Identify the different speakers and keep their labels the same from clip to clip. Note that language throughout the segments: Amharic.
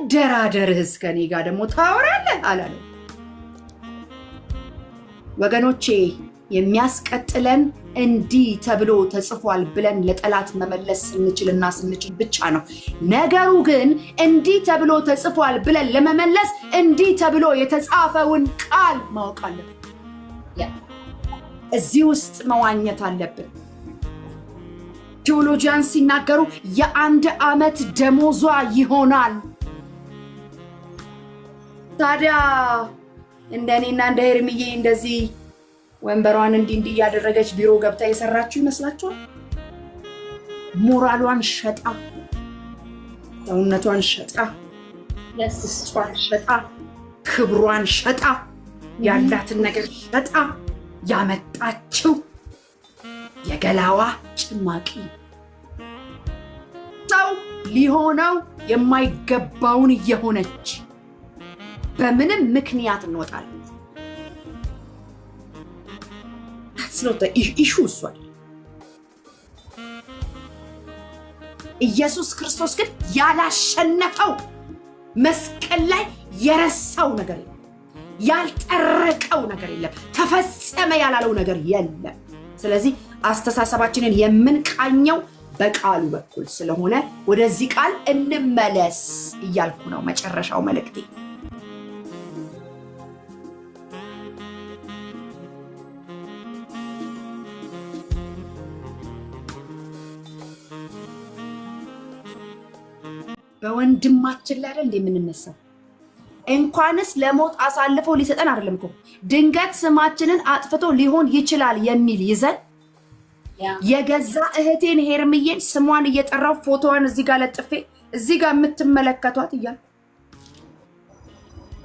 Speaker 1: መደራደርህስ ከኔ ጋር ደግሞ ታወራለህ አላለም። ወገኖቼ የሚያስቀጥለን እንዲህ ተብሎ ተጽፏል ብለን ለጠላት መመለስ ስንችልና ስንችል ብቻ ነው። ነገሩ ግን እንዲህ ተብሎ ተጽፏል ብለን ለመመለስ እንዲህ ተብሎ የተጻፈውን ቃል ማወቅ አለብን። እዚህ ውስጥ መዋኘት አለብን። ቴዎሎጂያን ሲናገሩ የ1 ዓመት ደሞዟ ይሆናል። ታዲያ እንደኔና እንደ ሄርምዬ እንደዚህ ወንበሯን እንዲህ ያደረገች ቢሮ ገብታ የሰራችሁ ይመስላችኋል? ሞራሏን ሸጣ፣ ሰውነቷን ሸጣ፣ ለስሷን ሸጣ፣ ክብሯን ሸጣ፣ ያላትን ነገር ሸጣ ያመጣችው የገላዋ ጭማቂ ሰው ሊሆነው የማይገባውን እየሆነች በምንም ምክንያት እንወጣለን። ስለዚህ ኢሹ እሷል ኢየሱስ ክርስቶስ ግን ያላሸነፈው መስቀል ላይ የረሳው ነገር የለም፣ ያልጠረቀው ነገር የለም፣ ተፈጸመ ያላለው ነገር የለም። ስለዚህ አስተሳሰባችንን የምንቃኘው በቃሉ በኩል ስለሆነ ወደዚህ ቃል እንመለስ እያልኩ ነው። መጨረሻው መልእክቴ በወንድማችን ላይ አይደል እንደምንነሳው? እንኳንስ ለሞት አሳልፎ ሊሰጠን አይደለም እኮ ድንገት ስማችንን አጥፍቶ ሊሆን ይችላል የሚል ይዘን የገዛ እህቴን ሄርምዬን ስሟን እየጠራው ፎቶዋን እዚህ ጋር ለጥፌ እዚህ ጋር የምትመለከቷት እያል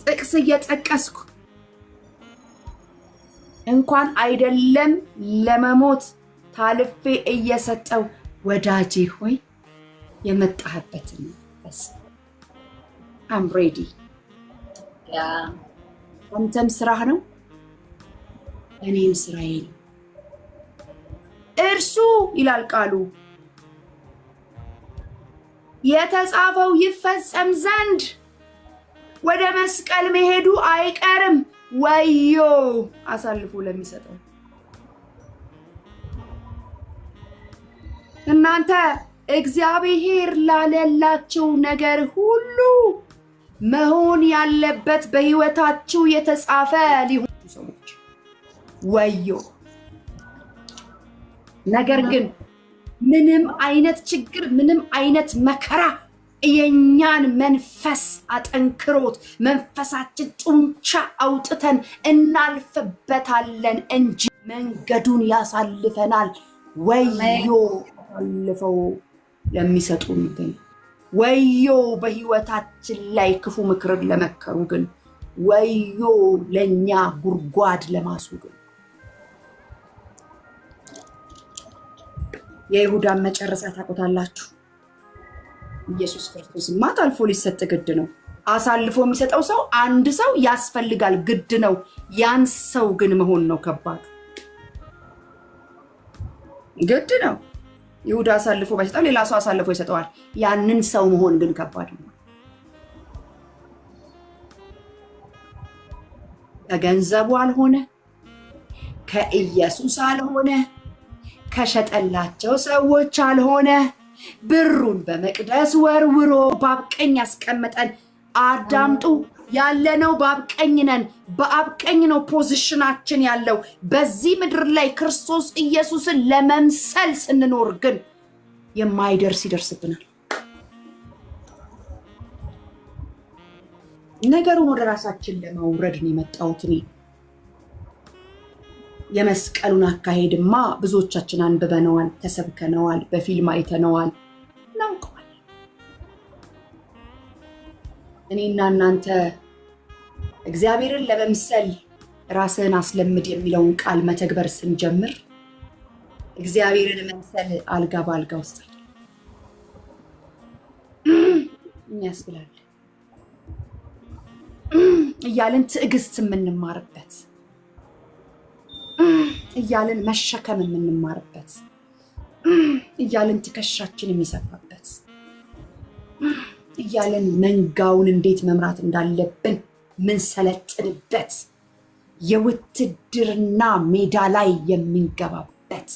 Speaker 1: ጥቅስ እየጠቀስኩ እንኳን አይደለም ለመሞት ታልፌ እየሰጠው ወዳጄ ሆይ የመጣህበትን I'm ready. አንተም ስራህ ነው፣ እኔም ስራዬ ነው። እርሱ ይላል ቃሉ የተጻፈው ይፈጸም ዘንድ ወደ መስቀል መሄዱ አይቀርም። ወዮ አሳልፎ ለሚሰጠው እናንተ እግዚአብሔር ላለላችሁ ነገር ሁሉ መሆን ያለበት በህይወታችሁ የተጻፈ ሊሆን ሰዎች ወዮ። ነገር ግን ምንም አይነት ችግር፣ ምንም አይነት መከራ የኛን መንፈስ አጠንክሮት መንፈሳችን ጡንቻ አውጥተን እናልፍበታለን እንጂ መንገዱን ያሳልፈናል። ወዮ አልፈው ለሚሰጡን ግን ወዮ በህይወታችን ላይ ክፉ ምክርን ለመከሩ ግን ወዮ ለኛ ጉርጓድ ለማሱ ግን። የይሁዳን መጨረሻ ታውቁታላችሁ። ኢየሱስ ክርስቶስማ አልፎ ሊሰጥ ግድ ነው። አሳልፎ የሚሰጠው ሰው አንድ ሰው ያስፈልጋል፣ ግድ ነው። ያን ሰው ግን መሆን ነው ከባድ፣ ግድ ነው። ይሁዳ አሳልፎ ባይሰጠው ሌላ ሰው አሳልፎ ይሰጠዋል። ያንን ሰው መሆን ግን ከባድ ነው። ከገንዘቡ አልሆነ፣ ከኢየሱስ አልሆነ፣ ከሸጠላቸው ሰዎች አልሆነ፣ ብሩን በመቅደስ ወርውሮ በአብ ቀኝ ያስቀመጠን። አዳምጡ፣ ያለነው በአብ ቀኝ ነን። በአብ ቀኝ ነው ፖዚሽናችን ያለው። በዚህ ምድር ላይ ክርስቶስ ኢየሱስን ለመምሰል ስንኖር ግን የማይደርስ ይደርስብናል። ነገሩን ወደ ራሳችን ለማውረድ ነው የመጣሁት እኔ። የመስቀሉን አካሄድማ ብዙዎቻችን አንብበነዋል፣ ተሰብከነዋል፣ በፊልም አይተነዋል፣ እናውቀዋል። እኔና እናንተ እግዚአብሔርን ለመምሰል ራስህን አስለምድ የሚለውን ቃል መተግበር ስንጀምር እግዚአብሔርን መምሰል አልጋ በአልጋ ውስጥ ያስብላል እያልን ትዕግስት የምንማርበት እያልን መሸከም የምንማርበት እያልን ትከሻችን የሚሰፋበት እያለን መንጋውን እንዴት መምራት እንዳለብን ምን ሰለጥንበት የውትድርና ሜዳ ላይ የምንገባበት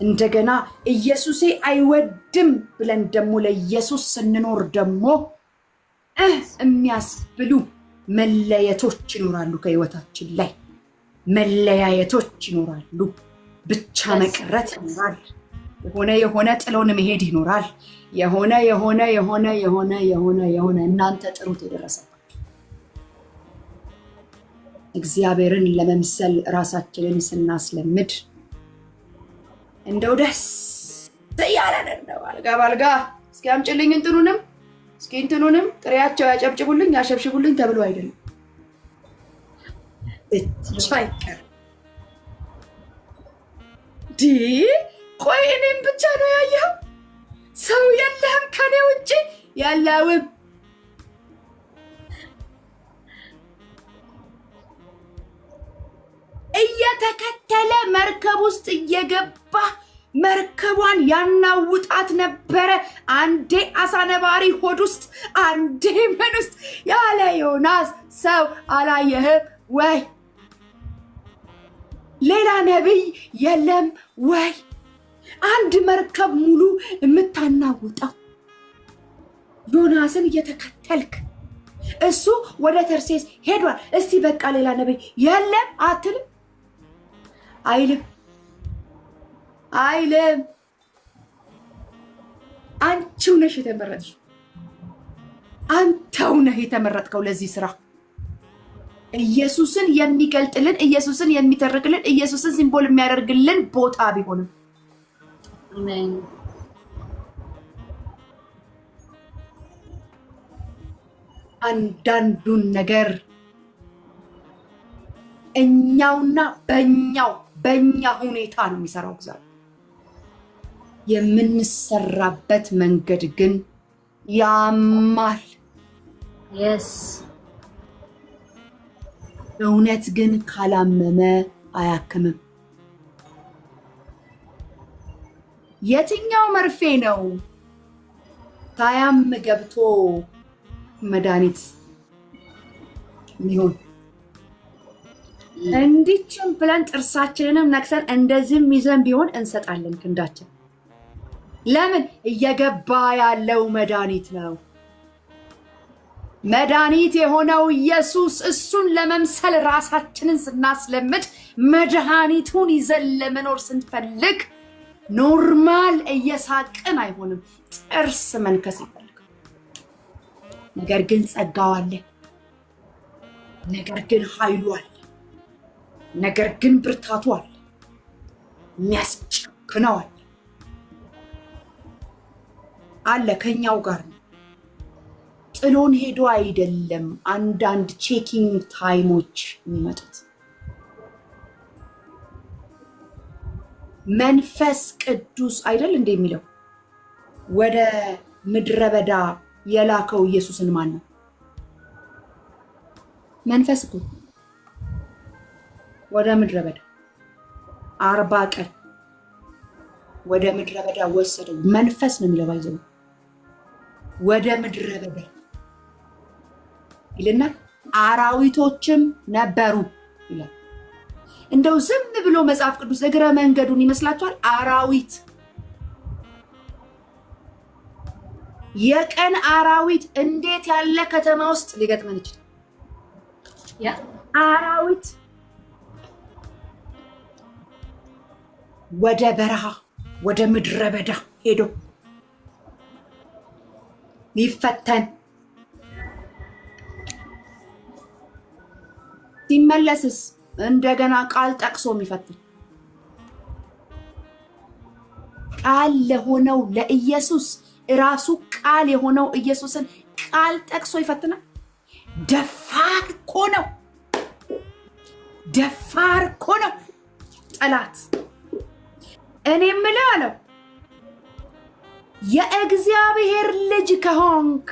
Speaker 1: እንደገና ኢየሱሴ አይወድም ብለን ደግሞ ለኢየሱስ ስንኖር ደግሞ የሚያስብሉ መለየቶች ይኖራሉ። ከህይወታችን ላይ መለያየቶች ይኖራሉ። ብቻ መቅረት ይኖራል። የሆነ ጥሎን መሄድ ይኖራል። የሆነ እናንተ ጥሩት የደረሰባችሁ እግዚአብሔርን ለመምሰል ራሳችንን ስናስለምድ እንደው ደስ ያለን ነው። አልጋ ባልጋ እስኪ አምጪልኝ እንትኑንም ጥሪያቸው ያጨብጭቡልኝ ያሸብሽቡልኝ ተብሎ አይደለም ብቻ ይቀር ቆይ እኔም ብቻ ነው ያየው ሰው የለህም ከኔ ውጪ ያለውም እየተከተለ መርከብ ውስጥ እየገባ መርከቧን ያናውጣት ነበረ። አንዴ አሳ ነባሪ ሆድ ውስጥ አንዴ ምን ውስጥ ያለ ዮናስ ሰው አላየህም ወይ? ሌላ ነብይ የለም ወይ? አንድ መርከብ ሙሉ የምታናውጣው ዮናስን እየተከተልክ እሱ ወደ ተርሴስ ሄዷል። እስቲ በቃ ሌላ ነብይ የለም አትልም? አይልም። አንቺው ነሽ የተመረጥሽ። አንተው ነህ የተመረጥከው ለዚህ ስራ። ኢየሱስን የሚገልጥልን፣ ኢየሱስን የሚተርክልን፣ ኢየሱስን ሲምቦል የሚያደርግልን ቦታ ቢሆንም አሜን። አንዳንዱን ነገር እኛውና በእኛ ሁኔታ ነው የሚሰራው እግዚአብሔር። የምንሰራበት መንገድ ግን ያማል።
Speaker 2: yes
Speaker 1: እውነት ግን ካላመመ አያክምም። የትኛው መርፌ ነው ታያም ገብቶ መድኃኒት ሚሆን? እንዲችም ብለን ጥርሳችንንም ነክሰን እንደዚህም ይዘን ቢሆን እንሰጣለን ክንዳችን። ለምን? እየገባ ያለው መድኃኒት ነው። መድኃኒት የሆነው ኢየሱስ። እሱን ለመምሰል ራሳችንን ስናስለምድ መድኃኒቱን ይዘን ለመኖር ስንፈልግ ኖርማል እየሳቅን አይሆንም። ጥርስ መንከስ ይፈልጋል። ነገር ግን ጸጋው አለ። ነገር ግን ኃይሉ አለ። ነገር ግን ብርታቱ አለ። የሚያስጨክነው አለ ከኛው ጋር ነው። ጥሎን ሄዶ አይደለም። አንዳንድ ቼኪንግ ታይሞች የሚመጡት መንፈስ ቅዱስ አይደል እንደሚለው ወደ ምድረ በዳ የላከው ኢየሱስን ማን ነው? መንፈስ እኮ ወደ ምድረ በዳ 40 ቀን ወደ ምድረ በዳ ወሰደው። መንፈስ ነው የሚለው ባይዘው ወደ ምድረ በዳ ይልና አራዊቶችም ነበሩ ይላል። እንደው ዝም ብሎ መጽሐፍ ቅዱስ እግረ መንገዱን ይመስላችኋል? አራዊት የቀን አራዊት እንዴት ያለ ከተማ ውስጥ ሊገጥመን ይችላል? አራዊት ወደ በረሃ ወደ ምድረ በዳ ሄዶ ሊፈተን ሲመለስስ እንደገና ቃል ጠቅሶ የሚፈትን ቃል ለሆነው ለኢየሱስ ራሱ ቃል የሆነው ኢየሱስን ቃል ጠቅሶ ይፈትናል። ደፋር እኮ ነው። ጠላት እኔ የምልህ አለው የእግዚአብሔር ልጅ ከሆንክ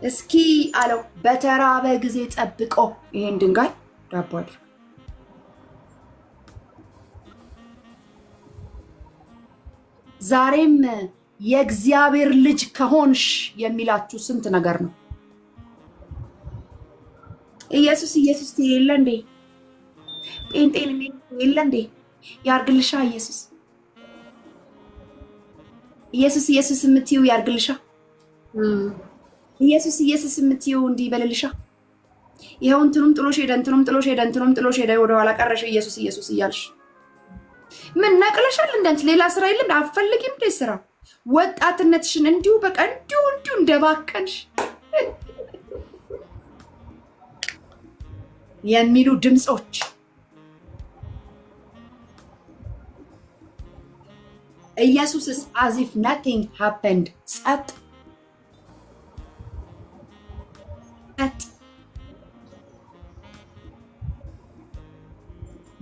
Speaker 1: እስኪ አለው በተራበ ጊዜ ጠብቆ ይሄን ድንጋይ ዳቦ አድርግ። ዛሬም የእግዚአብሔር ልጅ ከሆንሽ የሚላችሁ ስንት ነገር ነው። ኢየሱስ ኢየሱስ የለ እንዴ? ጴንጤን የለ እንዴ? ያርግልሻ ኢየሱስ ኢየሱስ ኢየሱስ የምትይው ያርግልሻ። ኢየሱስ ኢየሱስ የምትይው እንዲበልልሻ። ይኸው እንትኑም ጥሎሽ ሄደ፣ እንትኑም ጥሎሽ ሄደ፣ እንትኑም ጥሎሽ ሄደ፣ ወደኋላ ቀረሽ ኢየሱስ ኢየሱስ እያልሽ ምን ነቅለሻል? እንዳንቺ ሌላ ስራ የለም? አትፈልጊም እንደ ስራ ወጣትነትሽን እንዲሁ በቃ እንዲሁ እንደባከንሽ የሚሉ ድምጾች ኢየሱስስ as if nothing happened ጸጥ።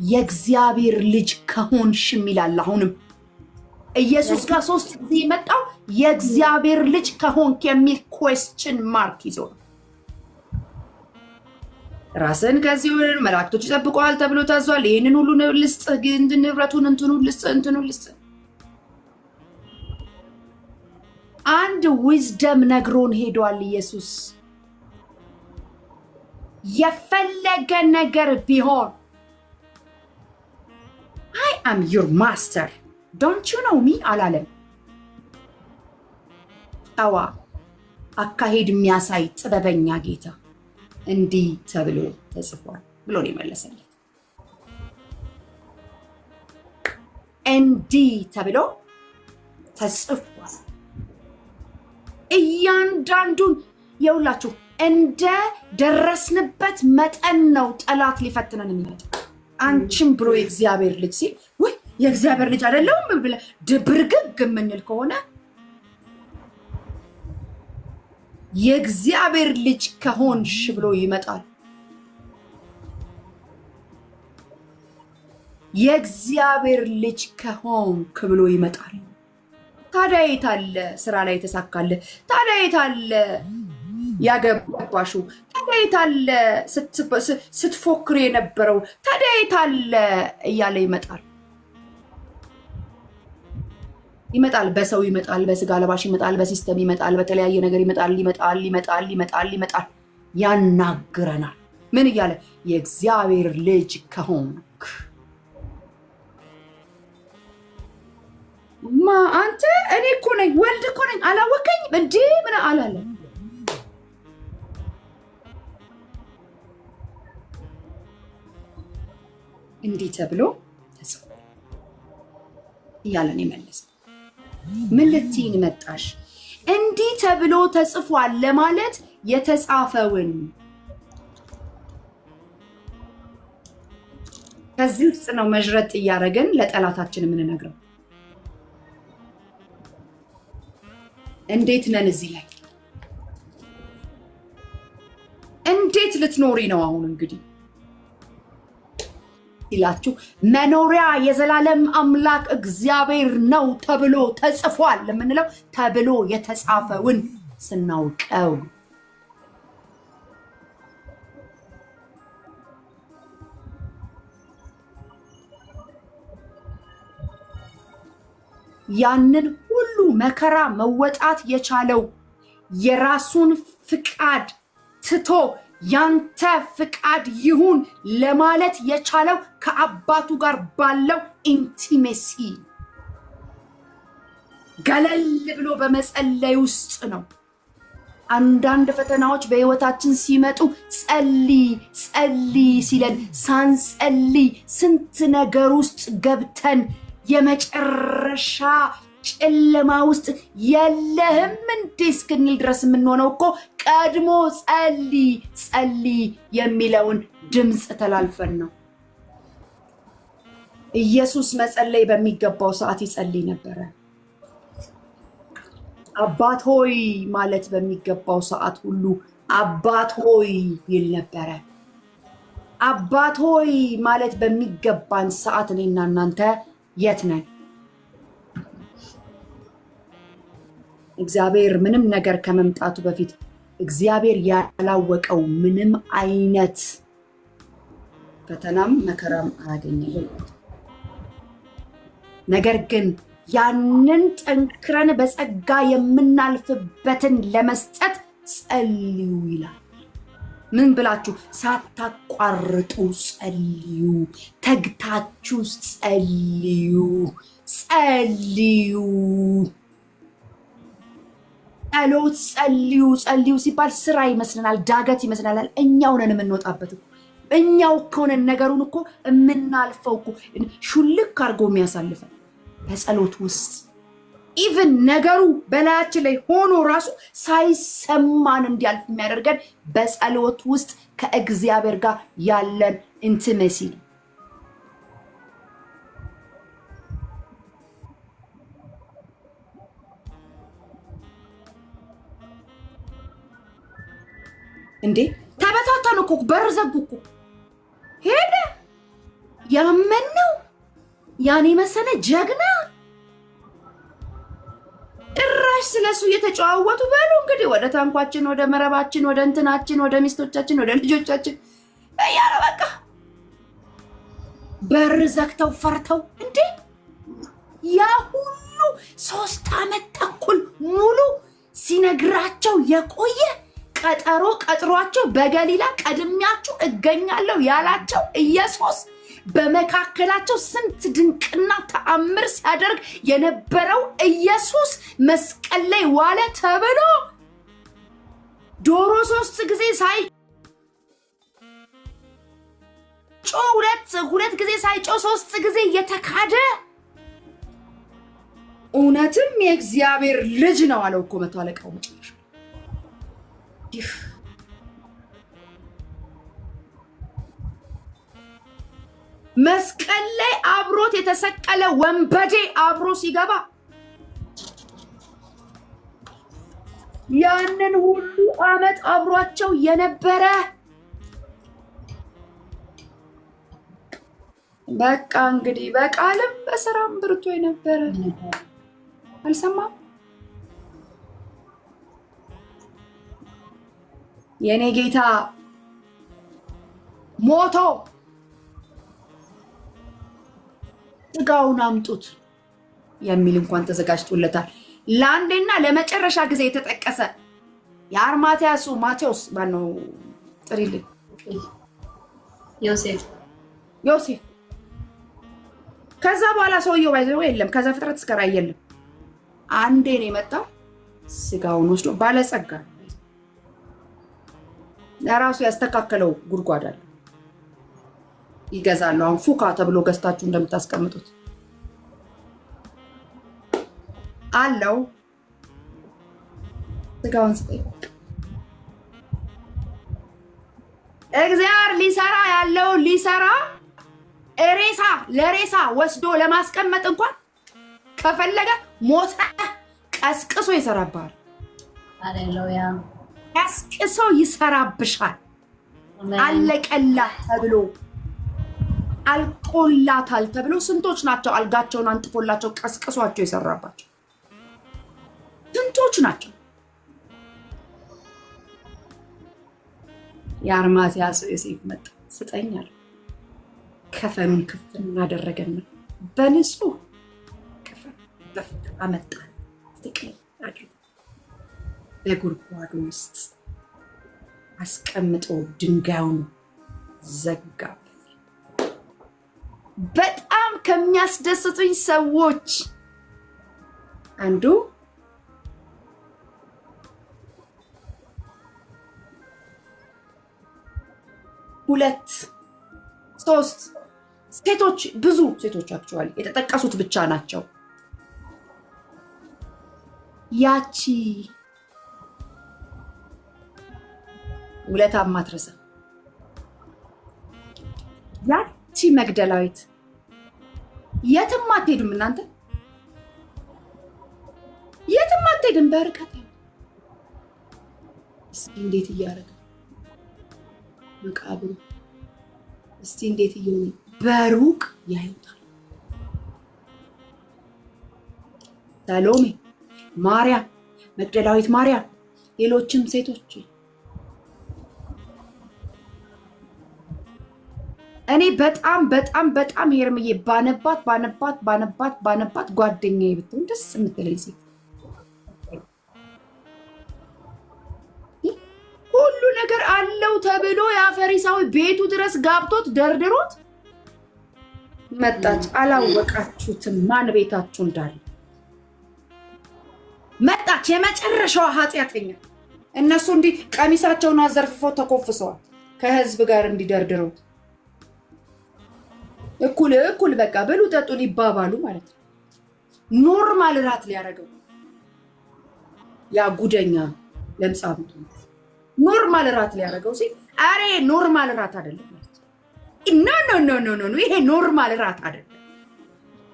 Speaker 1: የእግዚአብሔር ልጅ ከሆንሽ ይላል። አሁንም ኢየሱስ ጋር 3 ጊዜ የመጣው የእግዚአብሔር ልጅ ከሆንክ የሚል question mark ይዞ ነው። ራስን ከዚህ መላእክቶች ይጠብቀዋል ተብሎ ታዟል። ይሄንን ሁሉ ልስጥ ግን ንብረቱን እንትኑን ልስጥ አንድ ዊዝደም ነግሮን ሄዷል ኢየሱስ። የፈለገ ነገር ቢሆን I am your master don't you know me አላለም። አዋ አካሄድ የሚያሳይ ጥበበኛ ጌታ እንዲህ ተብሎ ተጽፏል ብሎ ነው የመለሰለት። እንዲህ ተብሎ ተጽፏል። እያንዳንዱን የውላችሁ እንደ ደረስንበት መጠን ነው ጠላት ሊፈትነን የሚመጣ። አንቺም ብሎ የእግዚአብሔር ልጅ ሲል ወይ የእግዚአብሔር ልጅ አይደለሁም ብለ ድብርግግ የምንል ከሆነ የእግዚአብሔር ልጅ ከሆንሽ ብሎ ይመጣል። የእግዚአብሔር ልጅ ከሆንክ ብሎ ይመጣል። ታዲያ የታለ ስራ ላይ የተሳካለ? ታዲያ የታለ ያገባሹ? ታዲያ የታለ ስትፎክር የነበረው? ታዲያ የታለ እያለ ይመጣል። በሰው ይመጣል፣ በስጋ ለባሽ ይመጣል፣ በሲስተም ይመጣል፣ በተለያየ ነገር ይመጣል። ያናግረናል። ምን እያለ? የእግዚአብሔር ልጅ ከሆንክ አንተ እኔ እኮ ነኝ ወልድ እኮ ነኝ አላወቀኝም እንዴ ምን አላለ? እንዲህ ተብሎ ተጽፏል እያለን የመለሰ ምን ልትይኝ መጣሽ? እንዲህ ተብሎ ተጽፏል ለማለት የተጻፈውን ከዚህ ውስጥ ነው መዥረጥ እያደረገን ለጠላታችን የምንነግረው። እንዴት ነን እዚህ ላይ? እንዴት ልትኖሪ ነው አሁን? እንግዲህ ይላችሁ መኖሪያ የዘላለም አምላክ እግዚአብሔር ነው ተብሎ ተጽፏል ለምንለው ተብሎ የተጻፈውን ስናውቀው ያንን ሁሉ መከራ መወጣት የቻለው የራሱን ፍቃድ ትቶ ያንተ ፍቃድ ይሁን ለማለት የቻለው ከአባቱ ጋር ባለው ኢንቲሜሲ ገለል ብሎ በመጸለይ ውስጥ ነው። አንዳንድ ፈተናዎች በህይወታችን ሲመጡ ጸልይ ሲለን ሳንጸልይ ስንት ነገር ውስጥ ገብተን የመጨረሻ ጨለማ ውስጥ የለህም እንዴ እስክንል ድረስ የምንሆነው እኮ ቀድሞ ጸልይ የሚለውን ድምፅ ተላልፈን ነው። ኢየሱስ መጸለይ በሚገባው ሰዓት ይጸልይ ነበረ። አባት ሆይ ማለት በሚገባው ሰዓት ሁሉ አባት ሆይ ይል ነበረ። አባት ሆይ ማለት በሚገባን ሰዓት እኔና እናንተ የት ነን? እግዚአብሔር ምንም ነገር ከመምጣቱ በፊት እግዚአብሔር ያላወቀው ምንም አይነት ፈተናም መከራም አያገኘም። ነገር ግን ያንን ጠንክረን በጸጋ የምናልፍበትን ለመስጠት ጸልዩ ይላል። ምን ብላችሁ? ሳታቋርጡ ጸልዩ፣ ተግታችሁ ጸልዩ። ጸሎት ጸልዩ ሲባል ስራ ይመስለናል፣ ዳገት ይመስለናል። እኛው ነን የምንወጣበት እኮ እኛው ከሆነን ነገሩን እኮ የምናልፈው እኮ ሹልክ አድርጎ የሚያሳልፈን በጸሎት ውስጥ ኢቭን ነገሩ በላያችን ላይ ሆኖ ራሱ ሳይሰማን እንዲያልፍ የሚያደርገን በጸሎት ውስጥ ከእግዚአብሔር ጋር ያለን ኢንቲሜሲ ነው። እንዴ ተበታተኑ እኮ በር ዘጉ እኮ ሄደ። ያመነው ያኔ መሰለ ጀግና ጭራሽ ስለሱ እየተጨዋወቱ በሉ እንግዲህ ወደ ታንኳችን፣ ወደ መረባችን፣ ወደ እንትናችን፣ ወደ ሚስቶቻችን፣ ወደ ልጆቻችን እያለ በቃ በር ዘግተው ፈርተው እንዴ ያ ሁሉ 3 ዓመት ተኩል ሙሉ ሲነግራቸው የቆየ ቀጠሮ ቀጥሯቸው በገሊላ ቀድሚያችሁ እገኛለሁ ያላቸው ኢየሱስ በመካከላቸው ስንት ድንቅና ተአምር ሲያደርግ የነበረው ኢየሱስ መስቀል ላይ ዋለ ተብሎ ዶሮ 3 ጊዜ ሳይጮህ ሁለት ጊዜ ሳይጮህ 3 ጊዜ የተካደ እውነትም የእግዚአብሔር ልጅ ነው አለው እኮ መቶ አለቃው መጨረሻ። መስቀል ላይ አብሮት የተሰቀለ ወንበዴ አብሮ ሲገባ ያንን ሁሉ ዓመት አብሯቸው የነበረ በቃ እንግዲህ በቃልም በስራም ብርቱ የነበረ አልሰማም። የኔ ጌታ ሞቶ ስጋውን አምጡት የሚል እንኳን ተዘጋጅቶለታል። ለአንዴና ለመጨረሻ ጊዜ የተጠቀሰ የአርማትያሱ ማቴዎስ ማነው? ጥሪልኝ።
Speaker 2: ዮሴፍ።
Speaker 1: ከዛ በኋላ ሰውየው ባይዘው የለም። ከዛ ፍጥረት እስከ ራእይ የለም። አንዴ ነው የመጣው። ስጋውን ወስዶ ባለጸጋ ለራሱ ያስተካከለው ጉድጓድ አለ። ይገዛሉ። አሁን ፉካ ተብሎ ገዝታችሁ እንደምታስቀምጡት አለው። ስጋውን ስጠኝ። እግዚአብሔር ሊሰራ ያለው ሊሰራ ለሬሳ ወስዶ ለማስቀመጥ እንኳን ከፈለገ ሞተ ቀስቅሶ ይሰራባል።
Speaker 2: ሃሌሉያ።
Speaker 1: ቀስቅሶ ይሰራብሻል። አለቀላት ተብሎ አልቆላታል ተብሎ ስንቶች ናቸው አልጋቸውን አንጥፎላቸው ቀስቅሷቸው የሰራባቸው? ስንቶች ናቸው? የአርማትያስ ዮሴፍ መጣ። ስጠኛል። ከፈኑን ክፍል እናደረገና በንጹህ ከፈን አመጣ። ትክክል አድርጎ በጉድጓዱ ውስጥ አስቀምጦ ድንጋዩን ዘጋ። በጣም ከሚያስደስቱኝ ሰዎች አንዱ ሁለት ሶስት ሴቶች ብዙ ሴቶች አክቹዋሊ የተጠቀሱት ብቻ ናቸው። ያቺ ውለታ ማትረሳ ያቺ መግደላዊት የትም አትሄዱም እናንተ የትም አትሄድም። በርቀት እስቲ እንዴት እያደረገ መቃብሩ እስቲ እንዴት እየሆነ በሩቅ ያዩታል። ሰሎሜ፣ ማርያም፣ መግደላዊት ማርያም፣ ሌሎችም ሴቶች እኔ በጣም ሄርምዬ ባነባት ጓደኛዬ ብትሆን ደስ የምትለኝ ሴት። ሁሉ ነገር አለው ተብሎ ያ ፈሪሳዊ ቤቱ ድረስ ጋብቶት ደርድሮት መጣች። አላወቃችሁትም ማን ቤታችሁ እንዳለ መጣች። የመጨረሻዋ ኃጢአተኛ። እነሱ እንዲህ ቀሚሳቸውን አዘርፍፈው ተኮፍሰዋል ከህዝብ ጋር እንዲደርድሩት እኩል በቃ ብሉ ጠጡ ሊባባሉ ማለት ነው። ኖርማል ራት ሊያደርገው ያ ጉደኛ ለምጻም ኖርማል ራት ሊያደርገው ሲል አሬ ኖርማል ራት አይደለም ማለት ኖ ይሄ ኖርማል ራት አይደለም።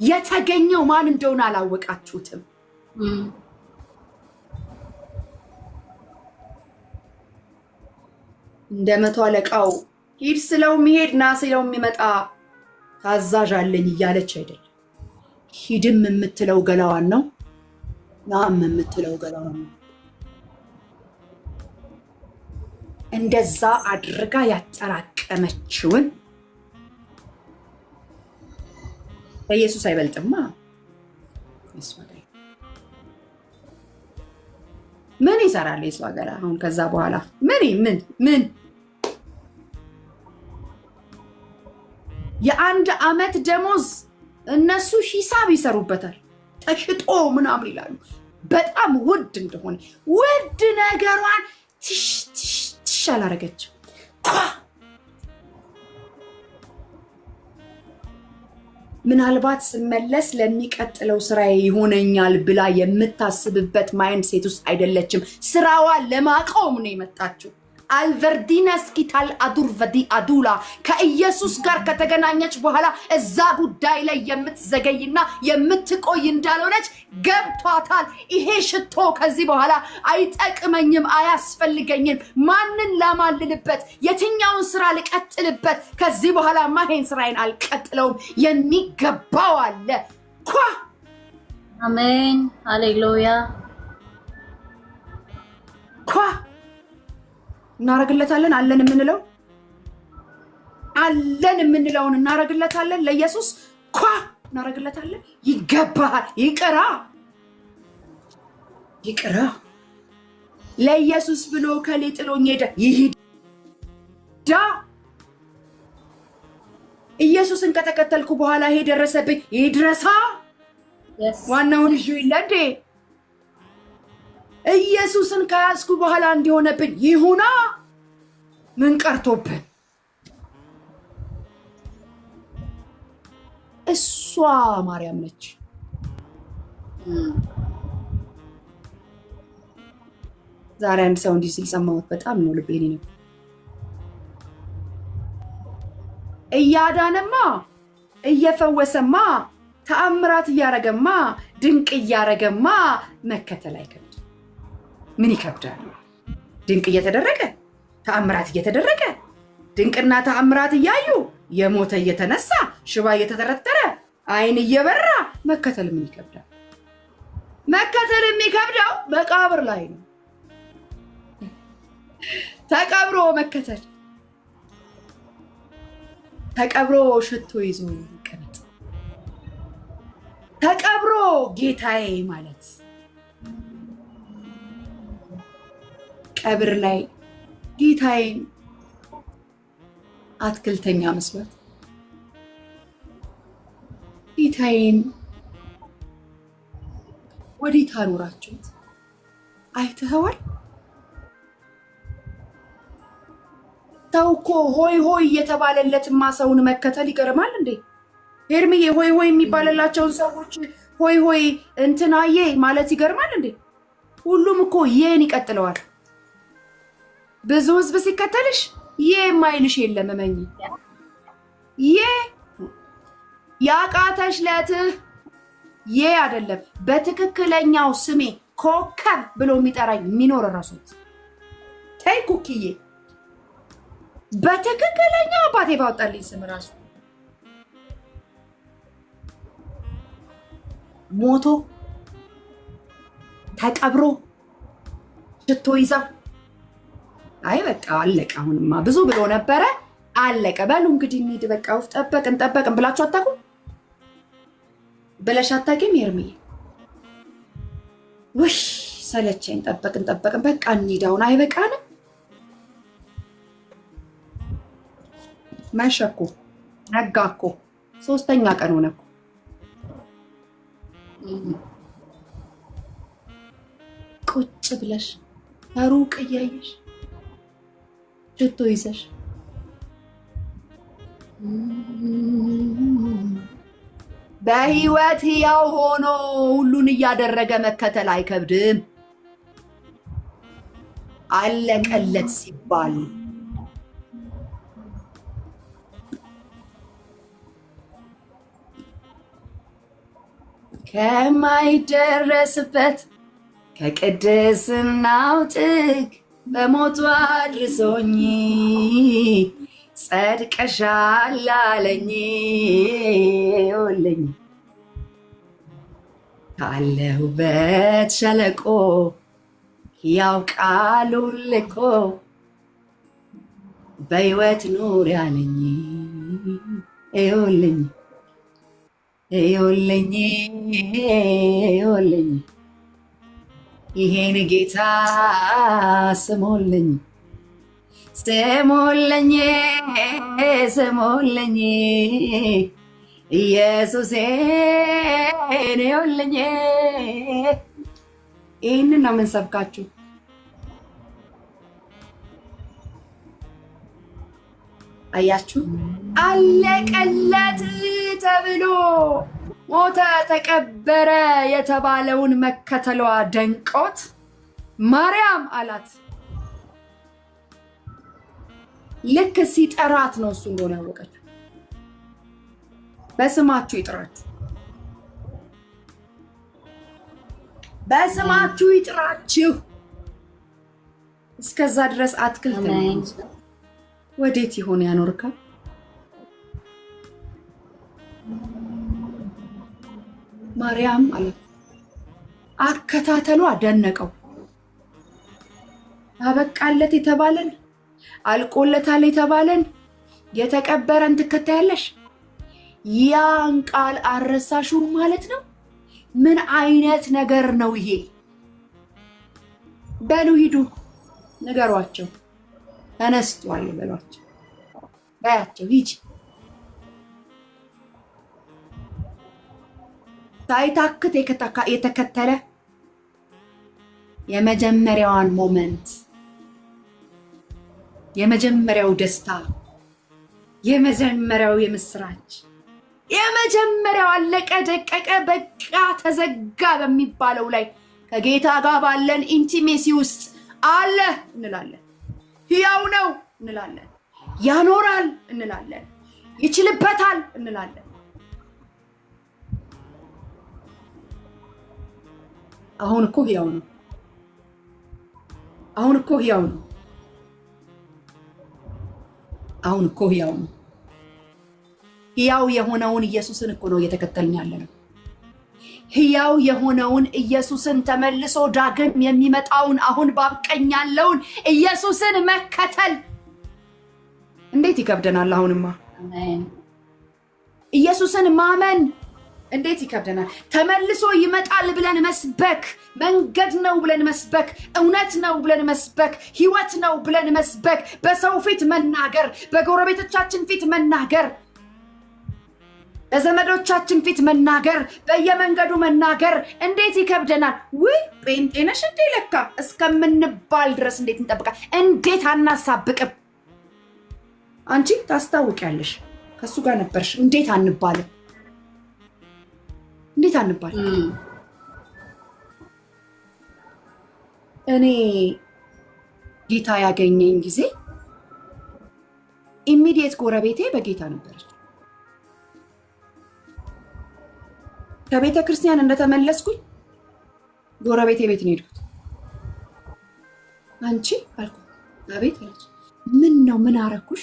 Speaker 1: የተገኘው ማን እንደሆነ አላወቃችሁትም። እንደ መቶ አለቃው ሂድ ስለው የሚሄድ ና ስለው የሚመጣ ታዛዥ አለኝ እያለች አይደለም። ሂድም የምትለው ገላዋን ነው፣ ናም የምትለው ገላዋን ነው። እንደዛ አድርጋ ያጠራቀመችውን በኢየሱስ አይበልጥማ። ምን ይሰራል የሷ ገላ አሁን? ከዛ በኋላ ምን የአንድ ዓመት ደሞዝ እነሱ ሂሳብ ይሰሩበታል። ተሽጦ ምናምን ይላሉ። በጣም ውድ እንደሆነ ውድ ነገሯን ትሽ አላረገችም። ምናልባት ስመለስ ለሚቀጥለው ስራዬ ይሆነኛል ብላ የምታስብበት ማይንድ ሴት ውስጥ አይደለችም። ስራዋን ለማቆም ነው የመጣችው። አልቨርዲነስ ኪታል አዱር vadi አዱላ ከኢየሱስ ጋር ከተገናኘች በኋላ እዛ ጉዳይ ላይ የምትዘገይና የምትቆይ እንዳልሆነች ገብቷታል። ይሄ ሽቶ ከዚህ በኋላ አይጠቅመኝም፣ አያስፈልገኝም፣ ማንን ላማልልበት፣ የትኛውን ስራ ልቀጥልበት፣ ከዚህ በኋላ ማሄን ስራዬን አልቀጥለውም፣ የሚገባው አለ።
Speaker 2: አሜን ሃሌሉያ።
Speaker 1: እናረግለታለን። አለን የምንለውን እናረግለታለን። ለኢየሱስ እናረግለታለን። ይገባል። ይቅራ ለኢየሱስ ብሎ ከሌ ጥሎኝ ሄደ። ይሄዳ ኢየሱስን ከተከተልኩ በኋላ ይሄ ደረሰብኝ፣ ይድረሳ። ዋናውን ልጅ ይለንዴ ኢየሱስን ከያዝኩ በኋላ እንዲሆነብን ይሁና። ምን ቀርቶብን? እሷ ማርያም ነች። ዛሬ አንድ ሰው እንዲህ ሲል ሰማሁት። በጣም ነው ልቤን ነው። እያዳነማ እየፈወሰማ ተአምራት እያረገማ ድንቅ እያረገማ መከተል አይከብድም። ምን ይከብዳል? ድንቅ እየተደረገ ተአምራት እየተደረገ ድንቅና ተአምራት እያዩ የሞተ እየተነሳ ሽባ እየተተረተረ አይን እየበራ መከተል ምን ይከብዳል? መከተል የሚከብደው መቃብር ላይ ነው። ተቀብሮ መከተል፣ ተቀብሮ ሽቶ ይዞ መቀመጥ፣ ተቀብሮ ጌታዬ ማለት ቀብር ላይ ጌታዬን አትክልተኛ መስሏት ጌታዬን ወዴት አኖራችሁት? አይተኸዋል? ተው እኮ ሆይ ሆይ እየተባለለትማ ሰውን መከተል ይገርማል እንዴ? ሄርምዬ ሆይ ሆይ የሚባልላቸውን ሰዎች ሆይ ሆይ እንትናዬ ማለት ይገርማል እንዴ? ሁሉም እኮ ይህን ይቀጥለዋል። ብዙ ህዝብ ሲከተልሽ የማይልሽ የለም። እመኚ ያቃተሽ ለትህ አይደለም። በትክክለኛው ስሜ ኮከብ ብሎ የሚጠራኝ የሚኖር ራሱት ተይ ኩኪዬ፣ በትክክለኛው አባቴ ባወጣልኝ ስም ራሱ ሞቶ ተቀብሮ ሽቶ ይዘው አይ በቃ አለቀ። አሁንማ ብዙ ብሎ ነበረ አለቀ። በሉ እንግዲህ እንሂድ በቃ። ውፍ ጠበቅን ብላችሁ አታውቁም? ብለሽ አታውቂም ኤርሚዬ? ውይ ሰለቸኝ። ጠበቅን በቃ እንሂድ አሁን። አይበቃንም? መሸ እኮ ነጋ እኮ 3ኛ ቀን ሆነ እኮ። ቁጭ ብለሽ ሩቅ እያየሽ ሽቶ ይዘሽ በህይወት ያው ሆኖ ሁሉን እያደረገ መከተል አይከብድም። አለቀለት ሲባል ከማይደረስበት ከቅድስናው ጥግ በሞቱ አድርሶኝ ጸድቀሻል አለኝ። ይኸውልኝ ካለሁበት ሸለቆ ያው ቃሉን ልኮ በሕይወት ኑር ያለኝ። ይኸውልኝ ይሄን ጌታ ስሙልኝ ኢየሱሴን ይኸውልኝ። ይህንን ነው የምንሰብካችሁ። አያችሁ፣ አለቀለት ተብሎ ሞተ ተቀበረ የተባለውን መከተሏ ደንቆት ማርያም አላት። ልክ ሲጠራት ነው እሱ እንደሆነ ያወቀችው። በስማችሁ ይጥራችሁ፣ በስማችሁ ይጥራችሁ። እስከዛ ድረስ አትክልት ወዴት ይሆን ያኖርከው? ማርያም አላት። አከታተሏ ደነቀው። አበቃለት የተባለን አልቆለታል የተባለን የተቀበረን ትከታያለሽ። ያን ቃል አረሳሹም ማለት ነው። ምን አይነት ነገር ነው ይሄ? በሉ ሂዱ ንገሯቸው፣ ተነስቷል በሏቸው፣ በያቸው ሂጂ። ሳይታክት የተከተለ የመጀመሪያዋን ሞመንት፣ የመጀመሪያው ደስታ፣ የመጀመሪያው የምስራች፣ የመጀመሪያው አለቀ ደቀቀ በቃ ተዘጋ በሚባለው ላይ ከጌታ ጋር ባለን ኢንቲሜሲ ውስጥ አለ እንላለን። ሕያው ነው እንላለን። ያኖራል እንላለን። ይችልበታል እንላለን። አሁን እኮ ሕያው ነው። አሁን እኮ ሕያው ነው። አሁን እኮ ሕያው ነው። ሕያው የሆነውን ኢየሱስን እኮ ነው እየተከተልን ያለ ነው። ሕያው የሆነውን ኢየሱስን ተመልሶ ዳግም የሚመጣውን አሁን በአብ ቀኝ ያለውን ኢየሱስን መከተል እንዴት ይከብደናል? አሁንማ ኢየሱስን ማመን እንዴት ይከብደናል? ተመልሶ ይመጣል ብለን መስበክ፣ መንገድ ነው ብለን መስበክ፣ እውነት ነው ብለን መስበክ፣ ሕይወት ነው ብለን መስበክ፣ በሰው ፊት መናገር፣ በጎረቤቶቻችን ፊት መናገር፣ በዘመዶቻችን ፊት መናገር፣ በየመንገዱ መናገር እንዴት ይከብደናል? ውይ ጴንጤ ነሽ እንዴ ለካ እስከምንባል ድረስ እንዴት እንጠብቃል? እንዴት አናሳብቅም? አንቺ ታስታውቂያለሽ፣ ከሱ ጋር ነበርሽ። እንዴት አንባልም? እንዴት አንባል? እኔ ጌታ ያገኘኝ ጊዜ ኢሚዲየት ጎረቤቴ በጌታ ነበረች። ከቤተ ክርስቲያን እንደተመለስኩኝ ጎረቤቴ ቤት ነው የሄድኩት። አንቺ አልኩ አቤት አለች። ምን ነው ምን አረኩሽ?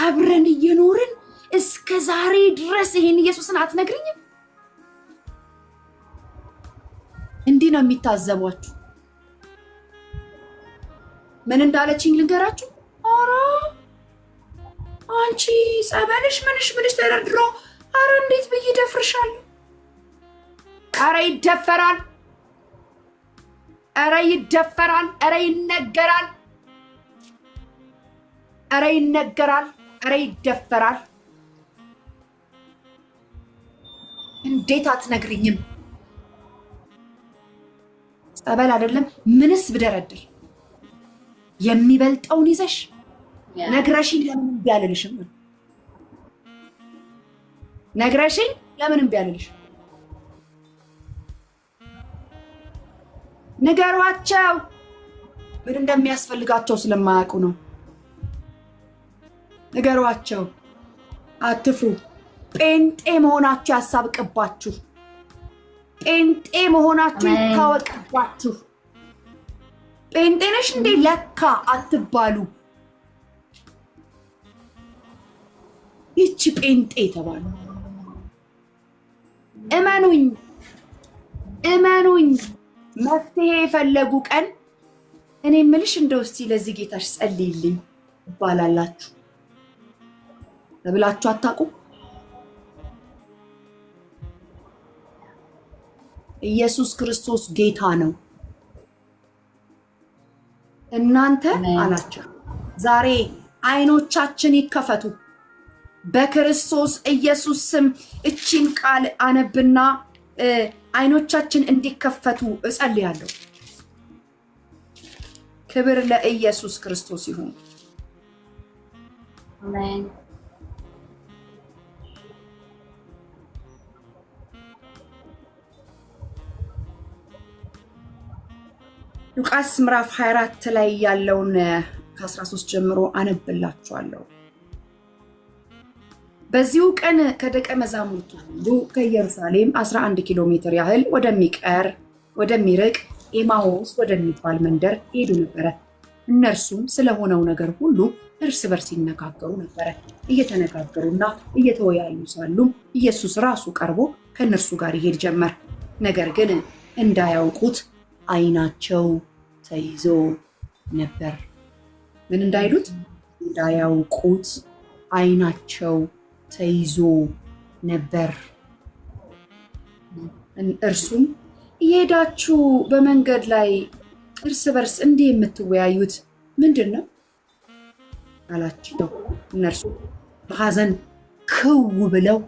Speaker 1: አብረን እየኖርን እስከ ዛሬ ድረስ ይሄን ኢየሱስን አትነግሪኝም? እንዲህ ነው የሚታዘቧችሁ። ምን እንዳለችኝ ልንገራችሁ። ኧረ አንቺ ጸበልሽ ምንሽ ተደርድሮ አረ እንዴት ብዬ ደፍርሻለሁ? አረ ይደፈራል፣ አረ ይደፈራል፣ አረ ይነገራል፣ አረ ይነገራል፣ አረ ይደፈራል። እንዴት አትነግሪኝም? ጸበል አይደለም ምንስ ብደረድር የሚበልጠውን ይዘሽ ነግረሽኝ ለምን እምቢ አልልሽም? ነግረሽኝ ለምን እምቢ አልልሽም? ንገሯቸው። ምን እንደሚያስፈልጋቸው ስለማያውቁ ነው። ንገሯቸው። አትፍሩ። ጴንጤ መሆናችሁ ያሳብቅባችሁ። ጴንጤ መሆናችሁ ይታወቅባችሁ። ጴንጤ ነሽ እንዴ ለካ አትባሉ። ይቺ ጴንጤ ተባሉ። እመኑኝ እመኑኝ። መፍትሄ የፈለጉ ቀን እኔ ምልሽ እንደው እስቲ ለዚህ ጌታሽ ጸልይልኝ ይባላላችሁ ለብላችሁ አታውቁም? ኢየሱስ ክርስቶስ ጌታ ነው። እናንተ አላችሁ ዛሬ አይኖቻችን ይከፈቱ በክርስቶስ ኢየሱስ ስም። እቺን ቃል አነብና አይኖቻችን እንዲከፈቱ እጸልያለሁ። ክብር ለኢየሱስ ክርስቶስ ይሁን።
Speaker 2: አሜን።
Speaker 1: ሉቃስ ምዕራፍ 24 ላይ ያለውን ከ13 ጀምሮ አነብላችኋለሁ። በዚሁ ቀን ከደቀ መዛሙርቱ ሁሉ ከኢየሩሳሌም 11 ኪሎ ሜትር ያህል ወደሚርቅ ኤማሁስ ወደሚባል መንደር ሄዱ ነበረ። እነርሱም ስለሆነው ነገር ሁሉ እርስ በርስ ይነጋገሩ ነበረ። እየተነጋገሩና እየተወያዩ ሳሉም ኢየሱስ ራሱ ቀርቦ ከእነርሱ ጋር ይሄድ ጀመር። ነገር ግን እንዳያውቁት አይናቸው ተይዞ ነበር። ምን እንዳይሉት? እንዳያውቁት አይናቸው ተይዞ ነበር። እርሱም እየሄዳችሁ በመንገድ ላይ እርስ በርስ እንዲህ የምትወያዩት ምንድን ነው አላቸው። እነርሱ በሐዘን ክው ብለው፣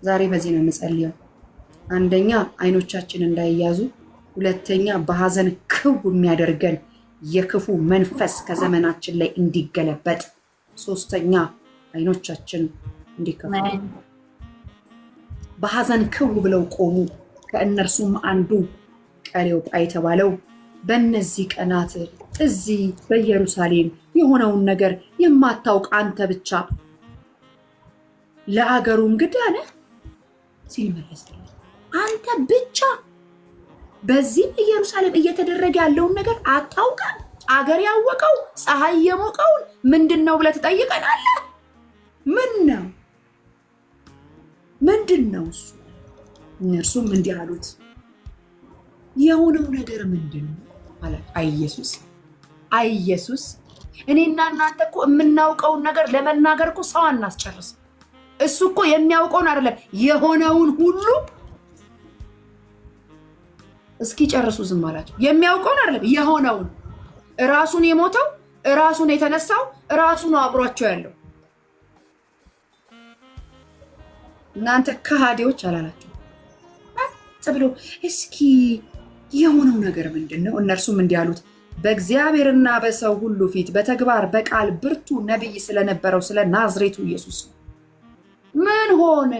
Speaker 1: ዛሬ በዚህ ነው የምጸልየው። አንደኛ አይኖቻችን እንዳይያዙ፣ ሁለተኛ በሐዘን ክው የሚያደርገን የክፉ መንፈስ ከዘመናችን ላይ እንዲገለበጥ፣ ሶስተኛ አይኖቻችን እንዲከፈቱ። በሐዘን ክው ብለው ቆሙ። ከእነርሱም አንዱ ቀሌዮጳ የተባለው በእነዚህ ቀናት እዚህ በኢየሩሳሌም የሆነውን ነገር የማታውቅ አንተ ብቻ ለአገሩ እንግዳ ነህ ሲል መለሰለት። አንተ ብቻ በዚህ ኢየሩሳሌም እየተደረገ ያለውን ነገር አታውቅም? አገር ያወቀው ፀሐይ የሞቀውን ምንድን ነው ብለህ ትጠይቀናለህ? ምንድን ነው እሱ? እነርሱም እንዲህ አሉት፣ የሆነው ነገር ምንድን ነው አለ። ኢየሱስ እኔና እናንተ እኮ የምናውቀውን ነገር ለመናገር እኮ ሰው አናስጨርስም። እሱ እኮ የሚያውቀውን አይደለም የሆነውን ሁሉ እስኪ ጨርሱ ዝም አላቸው። የሚያውቀውን አይደለም የሆነውን፣ ራሱን የሞተው ራሱን የተነሳው ራሱ ነው አብሯቸው ያለው። እናንተ ከሃዲዎች አላላቸው ብሎ እስኪ የሆነው ነገር ምንድን ነው? እነርሱም እንዲህ አሉት፣ በእግዚአብሔርና በሰው ሁሉ ፊት በተግባር በቃል ብርቱ ነቢይ ስለነበረው ስለ ናዝሬቱ ኢየሱስ ነው። ምን ሆነ?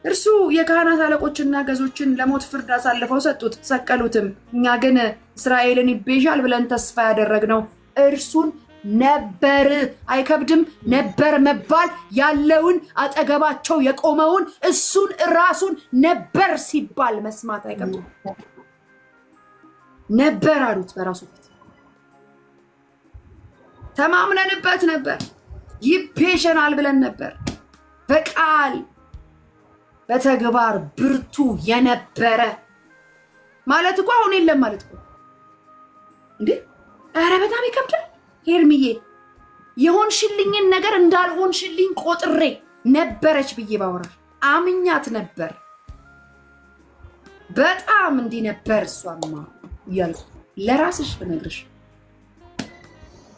Speaker 1: እርሱ የካህናት አለቆችና ገዞችን ለሞት ፍርድ አሳልፈው ሰጡት፣ ሰቀሉትም። እኛ ግን እስራኤልን ይቤዣል ብለን ተስፋ ያደረግነው እርሱን ነበር። አይከብድም? ነበር መባል ያለውን አጠገባቸው የቆመውን እሱን ራሱን ነበር ሲባል መስማት አይከብድም? ነበር አሉት። በራሱ ፊት ተማምነንበት ነበር፣ ይቤዠናል ብለን ነበር። በቃል በተግባር ብርቱ የነበረ ማለት እኮ አሁን የለም ማለት እኮ እንዴ! ኧረ በጣም ይከብዳል። ሄርሚዬ የሆንሽልኝን ነገር እንዳልሆንሽልኝ ቆጥሬ ነበረች ብዬ ባወራሽ አምኛት ነበር። በጣም እንዲህ ነበር እሷማ እያልኩ ለራስሽ ብነግርሽ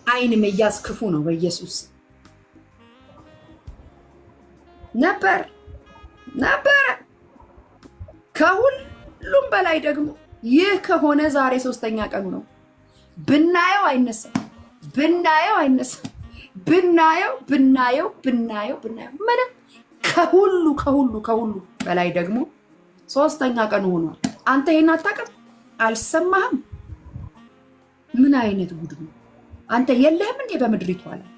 Speaker 1: አይን መያዝ ክፉ ነው። በኢየሱስ ነበረ። ከሁሉም በላይ ደግሞ ይህ ከሆነ ዛሬ 3ኛ ቀኑ ነው። ብናየው አይነሳም። ምንም ከሁሉ በላይ ደግሞ 3ኛ ቀኑ ሆኗል። አንተ ይሄን አታውቅም? አልሰማህም? ምን አይነት ጉድ ነው? አንተ የለህም እንዴ በምድሪቷ ላይ?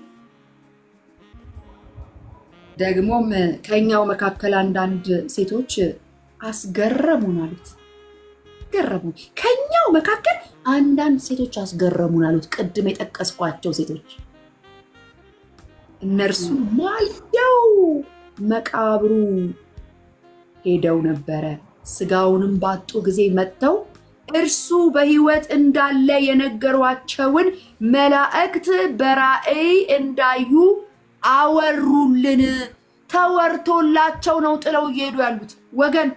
Speaker 1: ደግሞም ከኛው መካከል አንዳንድ ሴቶች አስገረሙን አሉት። ከኛው መካከል አንዳንድ ሴቶች አስገረሙን አሉት። ቅድም የጠቀስኳቸው ሴቶች እነርሱ ማልደው መቃብሩ ሄደው ነበረ። ስጋውንም ባጡ ጊዜ መጥተው እርሱ በሕይወት እንዳለ የነገሯቸውን መላእክት በራእይ እንዳዩ አወሩልን። ተወርቶላቸው ነው ጥለው እየሄዱ ያሉት ወገን።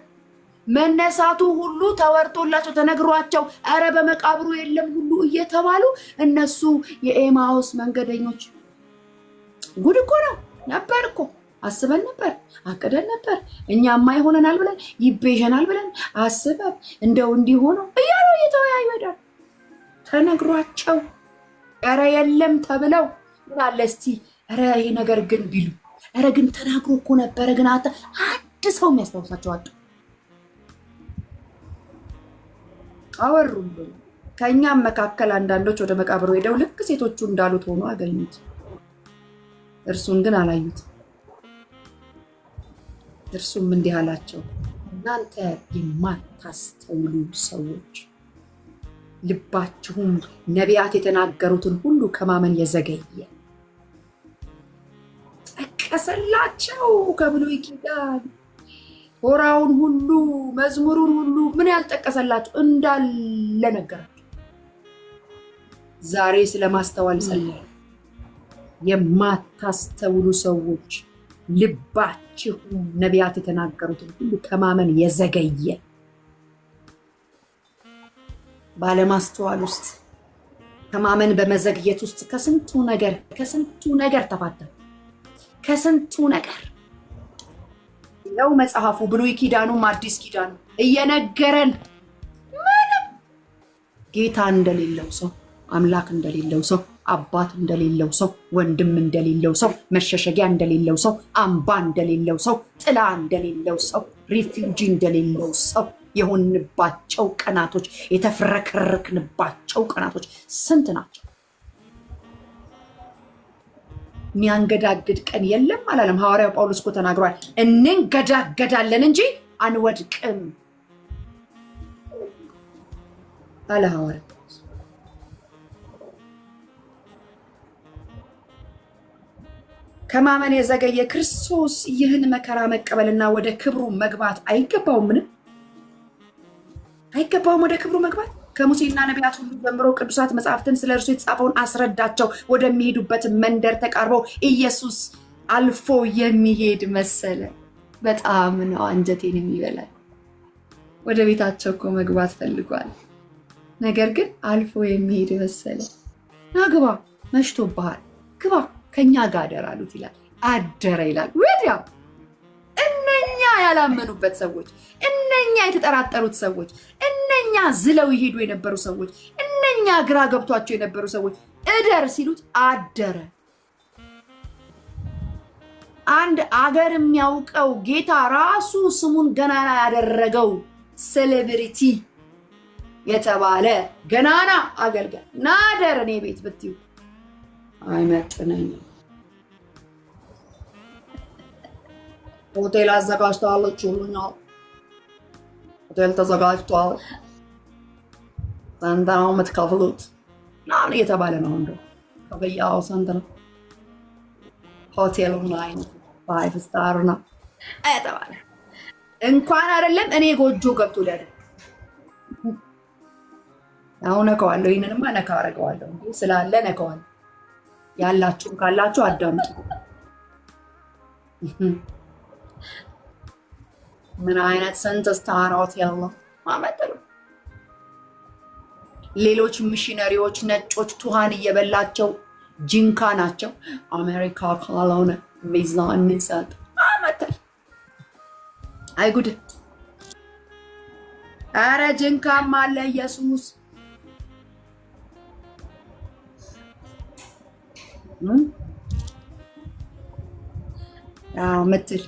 Speaker 1: መነሳቱ ሁሉ ተወርቶላቸው ተነግሯቸው፣ ኧረ በመቃብሩ የለም ሁሉ እየተባሉ እነሱ የኤማውስ መንገደኞች። ጉድ እኮ ነው። ነበር እኮ አስበን ነበር፣ አቅደን ነበር። እኛማ ይሆነናል ብለን ይቤዠናል ብለን አስበን እንደው እንዲሆነው እያሉ እየተወያዩ ሄዳል። ተነግሯቸው ኧረ የለም ተብለው ምን አለ እስቲ ኧረ ይሄ ነገር ግን ቢሉ ኧረ ግን ተናግሮ እኮ ነበረ ግን አንድ ሰው የሚያስታውሳቸው አጡ። አወሩልን። ከእኛም መካከል አንዳንዶች ወደ መቃብሩ ሄደው ልክ ሴቶቹ እንዳሉት ሆኖ አገኙት። እርሱን ግን አላዩት። እርሱም እንዲህ አላቸው፣ እናንተ የማታስተውሉ ሰዎች፣ ልባችሁም ነቢያት የተናገሩትን ሁሉ ከማመን የዘገየ። ጠቀሰላቸው ከብሉይ ኪዳን ሆራውን ሁሉ መዝሙሩን ሁሉ ምን ያልጠቀሰላቸው እንዳለ ነገራቸው። ዛሬ ስለማስተዋል ጸልያለሁ። የማታስተውሉ ሰዎች፣ ልባችሁ ነቢያት የተናገሩትን ሁሉ ከማመን የዘገየ። ባለማስተዋል ውስጥ ከማመን በመዘግየት ውስጥ ከስንቱ ነገር ተፋተን ከስንቱ ነገር ያው መጽሐፉ ብሉይ ኪዳኑም አዲስ ኪዳኑ እየነገረን ምንም ጌታ እንደሌለው ሰው፣ አምላክ እንደሌለው ሰው፣ አባት እንደሌለው ሰው፣ ወንድም እንደሌለው ሰው፣ መሸሸጊያ እንደሌለው ሰው፣ አምባ እንደሌለው ሰው፣ ጥላ እንደሌለው ሰው፣ ሪፊውጂ እንደሌለው ሰው የሆንባቸው ቀናቶች፣ የተፍረከረክንባቸው ቀናቶች ስንት ናቸው? የሚያንገዳግድ ቀን የለም አላለም ሐዋርያው ጳውሎስ እኮ ተናግሯል። እንንገዳገዳለን እንጂ አንወድቅም አለ ሐዋርያው። ከማመን የዘገየ ክርስቶስ ይህን መከራ መቀበልና ወደ ክብሩ መግባት አይገባውምን? አይገባውም ወደ ክብሩ መግባት? ከሙሴና ነቢያት ሁሉ ጀምሮ ቅዱሳት መጽሐፍትን ስለ እርሱ የተጻፈውን አስረዳቸው። ወደሚሄዱበት መንደር ተቃርበው ኢየሱስ አልፎ የሚሄድ መሰለ። በጣም ነው አንጀቴን የሚበላል። ወደ ቤታቸው እኮ መግባት ፈልጓል። ነገር ግን አልፎ የሚሄድ መሰለ። ና ግባ፣ መሽቶብሃል፣ ግባ ከኛ ጋር አደር አሉት ይላል። አደረ ይላል። ወዲያው እነኛ ያላመኑበት ሰዎች፣ እነኛ የተጠራጠሩት ሰዎች፣ እነኛ ዝለው ይሄዱ የነበሩ ሰዎች፣ እነኛ ግራ ገብቷቸው የነበሩ ሰዎች እደር ሲሉት አደረ። አንድ አገር የሚያውቀው ጌታ ራሱ ስሙን ገናና ያደረገው ሴሌብሪቲ የተባለ ገናና አገልጋይ ናደር እኔ ቤት ብትዩ አይመጥነኝም። ሆቴል አዘጋጅተዋለች ሁሉኛው ሆቴል ተዘጋጅቷል፣ ስንት ነው የምትከፍሉት ምናምን እየተባለ ነው። እንደው ከበያው ስንት ነው ሆቴሉ ላይ 5 ስታር ነው እየተባለ እንኳን አይደለም እኔ ጎጆ ገብቶ ሊያደ አሁን ነካዋለሁ። ይህንንማ ነካ አደርገዋለሁ እንዴ ስላለ ነካዋለሁ። ያላችሁ ካላችሁ አዳምጡ። ምን አይነት ሰንተስ ታራውት ያለው ማመጠሉ ሌሎች ሚሽነሪዎች ነጮች ቱሃን እየበላቸው ጂንካ ናቸው። አሜሪካ ካልሆነ ቪዛ እንሰጥ ማመጠል አይጉድ። አረ ጂንካም አለ ኢየሱስ ምትል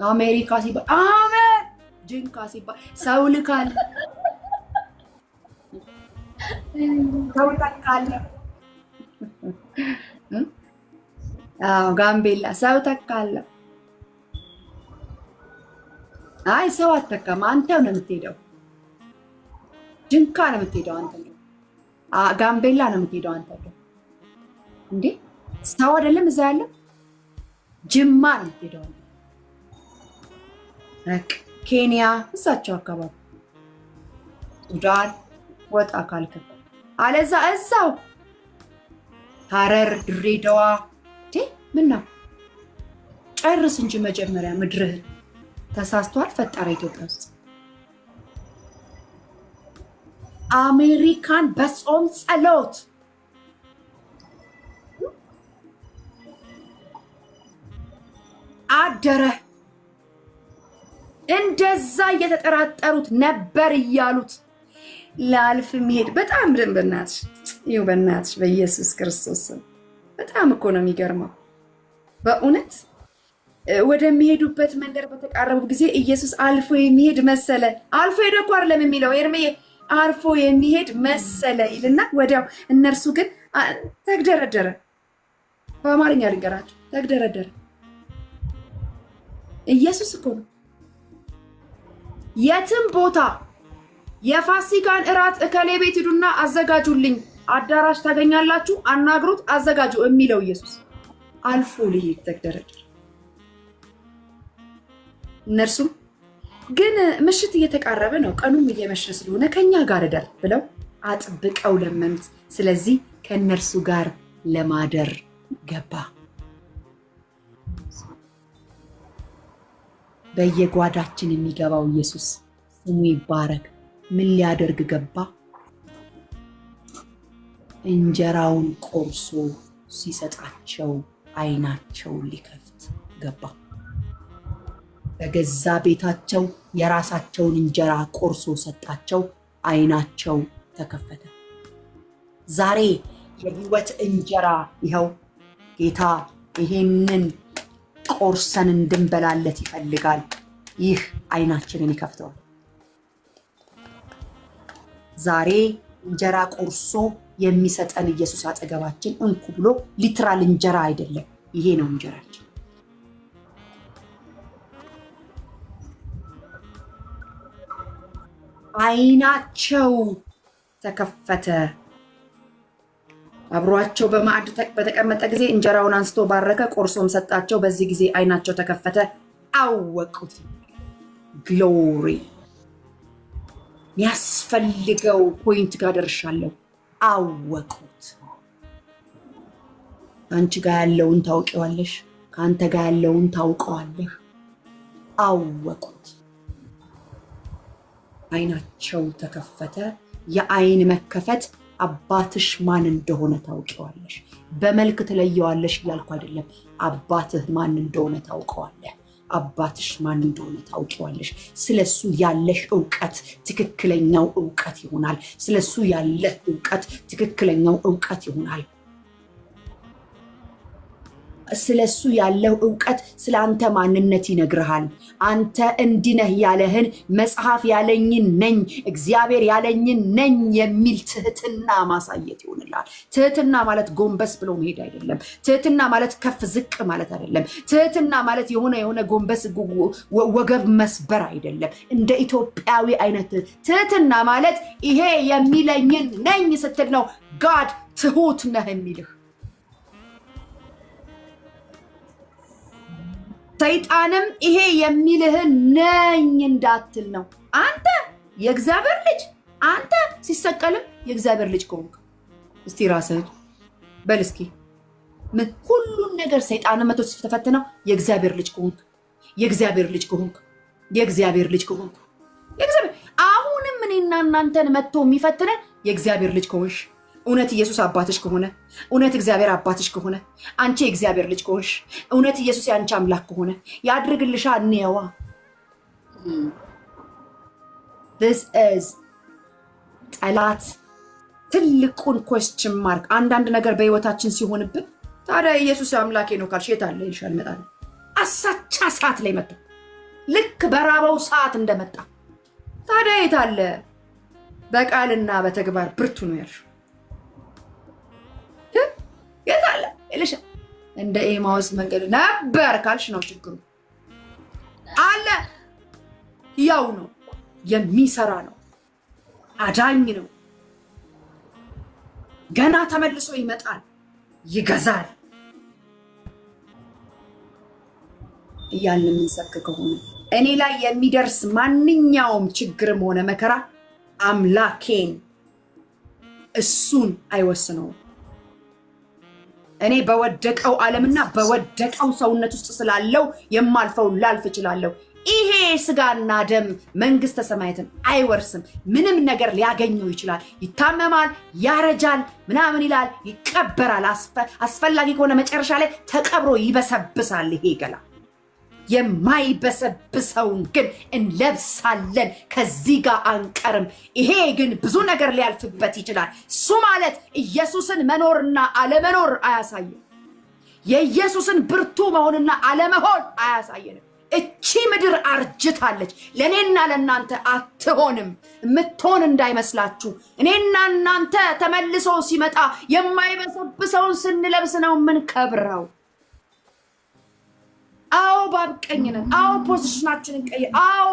Speaker 1: አሜሪካ ሲባል አሜን ጂንካ ሲባል ሰው ልካል ሰው ተካለ። ጋምቤላ ሰው ተካለ። አይ ሰው አትተካም። አንተው ነው የምትሄደው። ጂንካ ነው የምትሄደው አንተ። ጋምቤላ ነው የምትሄደው አንተ። እንዴ ሰው አይደለም እዛ ያለው ጅማ ነው የምትሄደው አንተ። ኬንያ እዛቸው አካባቢ ሱዳን ወጣ ካልከ አለዛ እዛው ሐረር ድሬዳዋ ምን ነው ጨርስ እንጂ መጀመሪያ ምድርህን። ተሳስቷል ፈጠረ ኢትዮጵያ ውስጥ አሜሪካን በጾም ጸሎት አደረ። እንደዛ እየተጠራጠሩት ነበር እያሉት ላልፍ መሄድ በጣም በእናትሽ በኢየሱስ ክርስቶስ በጣም እኮ ነው የሚገርመው በእውነት። ወደሚሄዱበት መንደር በተቃረቡ ጊዜ ኢየሱስ አልፎ የሚሄድ መሰለ። አልፎ ሄዶ እኮ አይደለም የሚለው ኤርምዬ፣ አልፎ የሚሄድ መሰለ ይልና ወዲያው እነርሱ ግን ተግደረደረ። በአማርኛ ልንገራቸው፣ ተግደረደረ። ኢየሱስ እኮ ነው የትም ቦታ የፋሲካን እራት እከሌ ቤት ሂዱና አዘጋጁልኝ፣ አዳራሽ ታገኛላችሁ፣ አናግሩት፣ አዘጋጁ የሚለው ኢየሱስ አልፎ ሊሄድ ተግደረደረ። እነርሱም ግን ምሽት እየተቃረበ ነው፣ ቀኑም እየመሸ ስለሆነ ከኛ ጋር እደር ብለው አጥብቀው ለመኑት። ስለዚህ ከእነርሱ ጋር ለማደር ገባ። በየጓዳችን የሚገባው ኢየሱስ ስሙ ይባረክ። ምን ሊያደርግ ገባ? እንጀራውን ቆርሶ ሲሰጣቸው ዓይናቸውን ሊከፍት ገባ። በገዛ ቤታቸው የራሳቸውን እንጀራ ቆርሶ ሰጣቸው፣ ዓይናቸው ተከፈተ። ዛሬ የሕይወት እንጀራ ይኸው ጌታ ይሄንን ቆርሰን እንድንበላለት ይፈልጋል። ይህ ዓይናችንን ይከፍተዋል። ዛሬ እንጀራ ቆርሶ የሚሰጠን ኢየሱስ አጠገባችን እንኩ ብሎ ሊትራል እንጀራ አይደለም፣ ይሄ ነው እንጀራችን። ዓይናቸው ተከፈተ። አብሯቸው በማዕድ በተቀመጠ ጊዜ እንጀራውን አንስቶ ባረከ፣ ቆርሶም ሰጣቸው። በዚህ ጊዜ ዓይናቸው ተከፈተ፣ አወቁት። ግሎሪ የሚያስፈልገው ፖይንት ጋር ደርሻለሁ። አወቁት። አንቺ ጋር ያለውን ታውቂዋለሽ፣ ከአንተ ጋር ያለውን ታውቀዋለህ። አወቁት። ዓይናቸው ተከፈተ። የዓይን መከፈት አባትሽ ማን እንደሆነ ታውቂዋለሽ። በመልክ ትለየዋለሽ እያልኩ አይደለም። አባትህ ማን እንደሆነ ታውቀዋለህ። አባትሽ ማን እንደሆነ ታውቂዋለሽ። ስለሱ ያለሽ ዕውቀት ትክክለኛው ዕውቀት ይሆናል። ስለሱ ያለህ ዕውቀት ትክክለኛው ዕውቀት ይሆናል። ስለሱ ያለው ዕውቀት ስለ አንተ ማንነት ይነግርሃል። አንተ እንዲህ ነህ ያለህን መጽሐፍ ያለኝን ነኝ፣ እግዚአብሔር ያለኝን ነኝ የሚል ትህትና ማሳየት ይሆንልሃል። ትህትና ማለት ጎንበስ ብሎ መሄድ አይደለም። ትህትና ማለት ከፍ ዝቅ ማለት አይደለም። ትህትና ማለት የሆነ ጎንበስ ወገብ መስበር አይደለም። እንደ ኢትዮጵያዊ አይነት ትህትና ማለት ይሄ የሚለኝን ነኝ ስትል ነው ጋድ ትሁት ነህ የሚልህ። ሰይጣንም ይሄ የሚልህን ነኝ እንዳትል ነው። አንተ የእግዚአብሔር ልጅ፣ አንተ ሲሰቀልም የእግዚአብሔር ልጅ ከሆንክ እስቲ ራስህን በል እስኪ ምን ሁሉን ነገር ሰይጣን መቶ ሲፈተነው የእግዚአብሔር ልጅ ከሆንክ የእግዚአብሔር ልጅ ከሆንክ የእግዚአብሔር ልጅ ከሆንክ የእግዚአብሔር አሁንም እኔና እናንተን መቶ የሚፈትነን የእግዚአብሔር ልጅ ከሆንሽ እውነት ኢየሱስ አባትሽ ከሆነ እውነት እግዚአብሔር አባትሽ ከሆነ አንቺ የእግዚአብሔር ልጅ ከሆንሽ እውነት ኢየሱስ ያንቺ አምላክ ከሆነ ያድርግልሻ እንየዋ this is ጠላት ትልቁን question mark አንዳንድ ነገር በህይወታችን ሲሆንብን ታዲያ ኢየሱስ አምላኬ ነው ካልሽ የት አለ ይልሻል መጣል አሳቻ ሰዓት ላይ መጣ ልክ በራበው ሰዓት እንደመጣ ታዲያ የት አለ በቃልና በተግባር ብርቱ ነው ያልሽው የት አለ ይልሻል እንደ ኤማውስ መንገድ ነበር ካልሽ ነው ችግሩ አለ ያው ነው የሚሰራ ነው አዳኝ ነው ገና ተመልሶ ይመጣል ይገዛል እያልን ምንሰብክ ከሆነ እኔ ላይ የሚደርስ ማንኛውም ችግርም ሆነ መከራ አምላኬን እሱን አይወስነውም እኔ በወደቀው ዓለምና በወደቀው ሰውነት ውስጥ ስላለው የማልፈው ላልፍ እችላለሁ ይሄ ስጋና ደም መንግስተ ሰማያትን አይወርስም ምንም ነገር ሊያገኘው ይችላል ይታመማል ያረጃል ምናምን ይላል ይቀበራል አስፈላጊ ከሆነ መጨረሻ ላይ ተቀብሮ ይበሰብሳል ይሄ ገላ የማይበሰብሰውን ግን እንለብሳለን ከዚህ ጋር አንቀርም ይሄ ግን ብዙ ነገር ሊያልፍበት ይችላል እሱ ማለት ኢየሱስን መኖርና አለመኖር አያሳየም የኢየሱስን ብርቱ መሆንና አለመሆን አያሳየንም እቺ ምድር አርጅታለች ለኔና ለናንተ አትሆንም ምትሆን እንዳይመስላችሁ እኔና እናንተ ተመልሶ ሲመጣ የማይበሰብሰውን ስንለብስ ነው ምን ከብራው አዎ ባብቀኝነን አዎ ፖዚሽናችንን ቀይ አዎ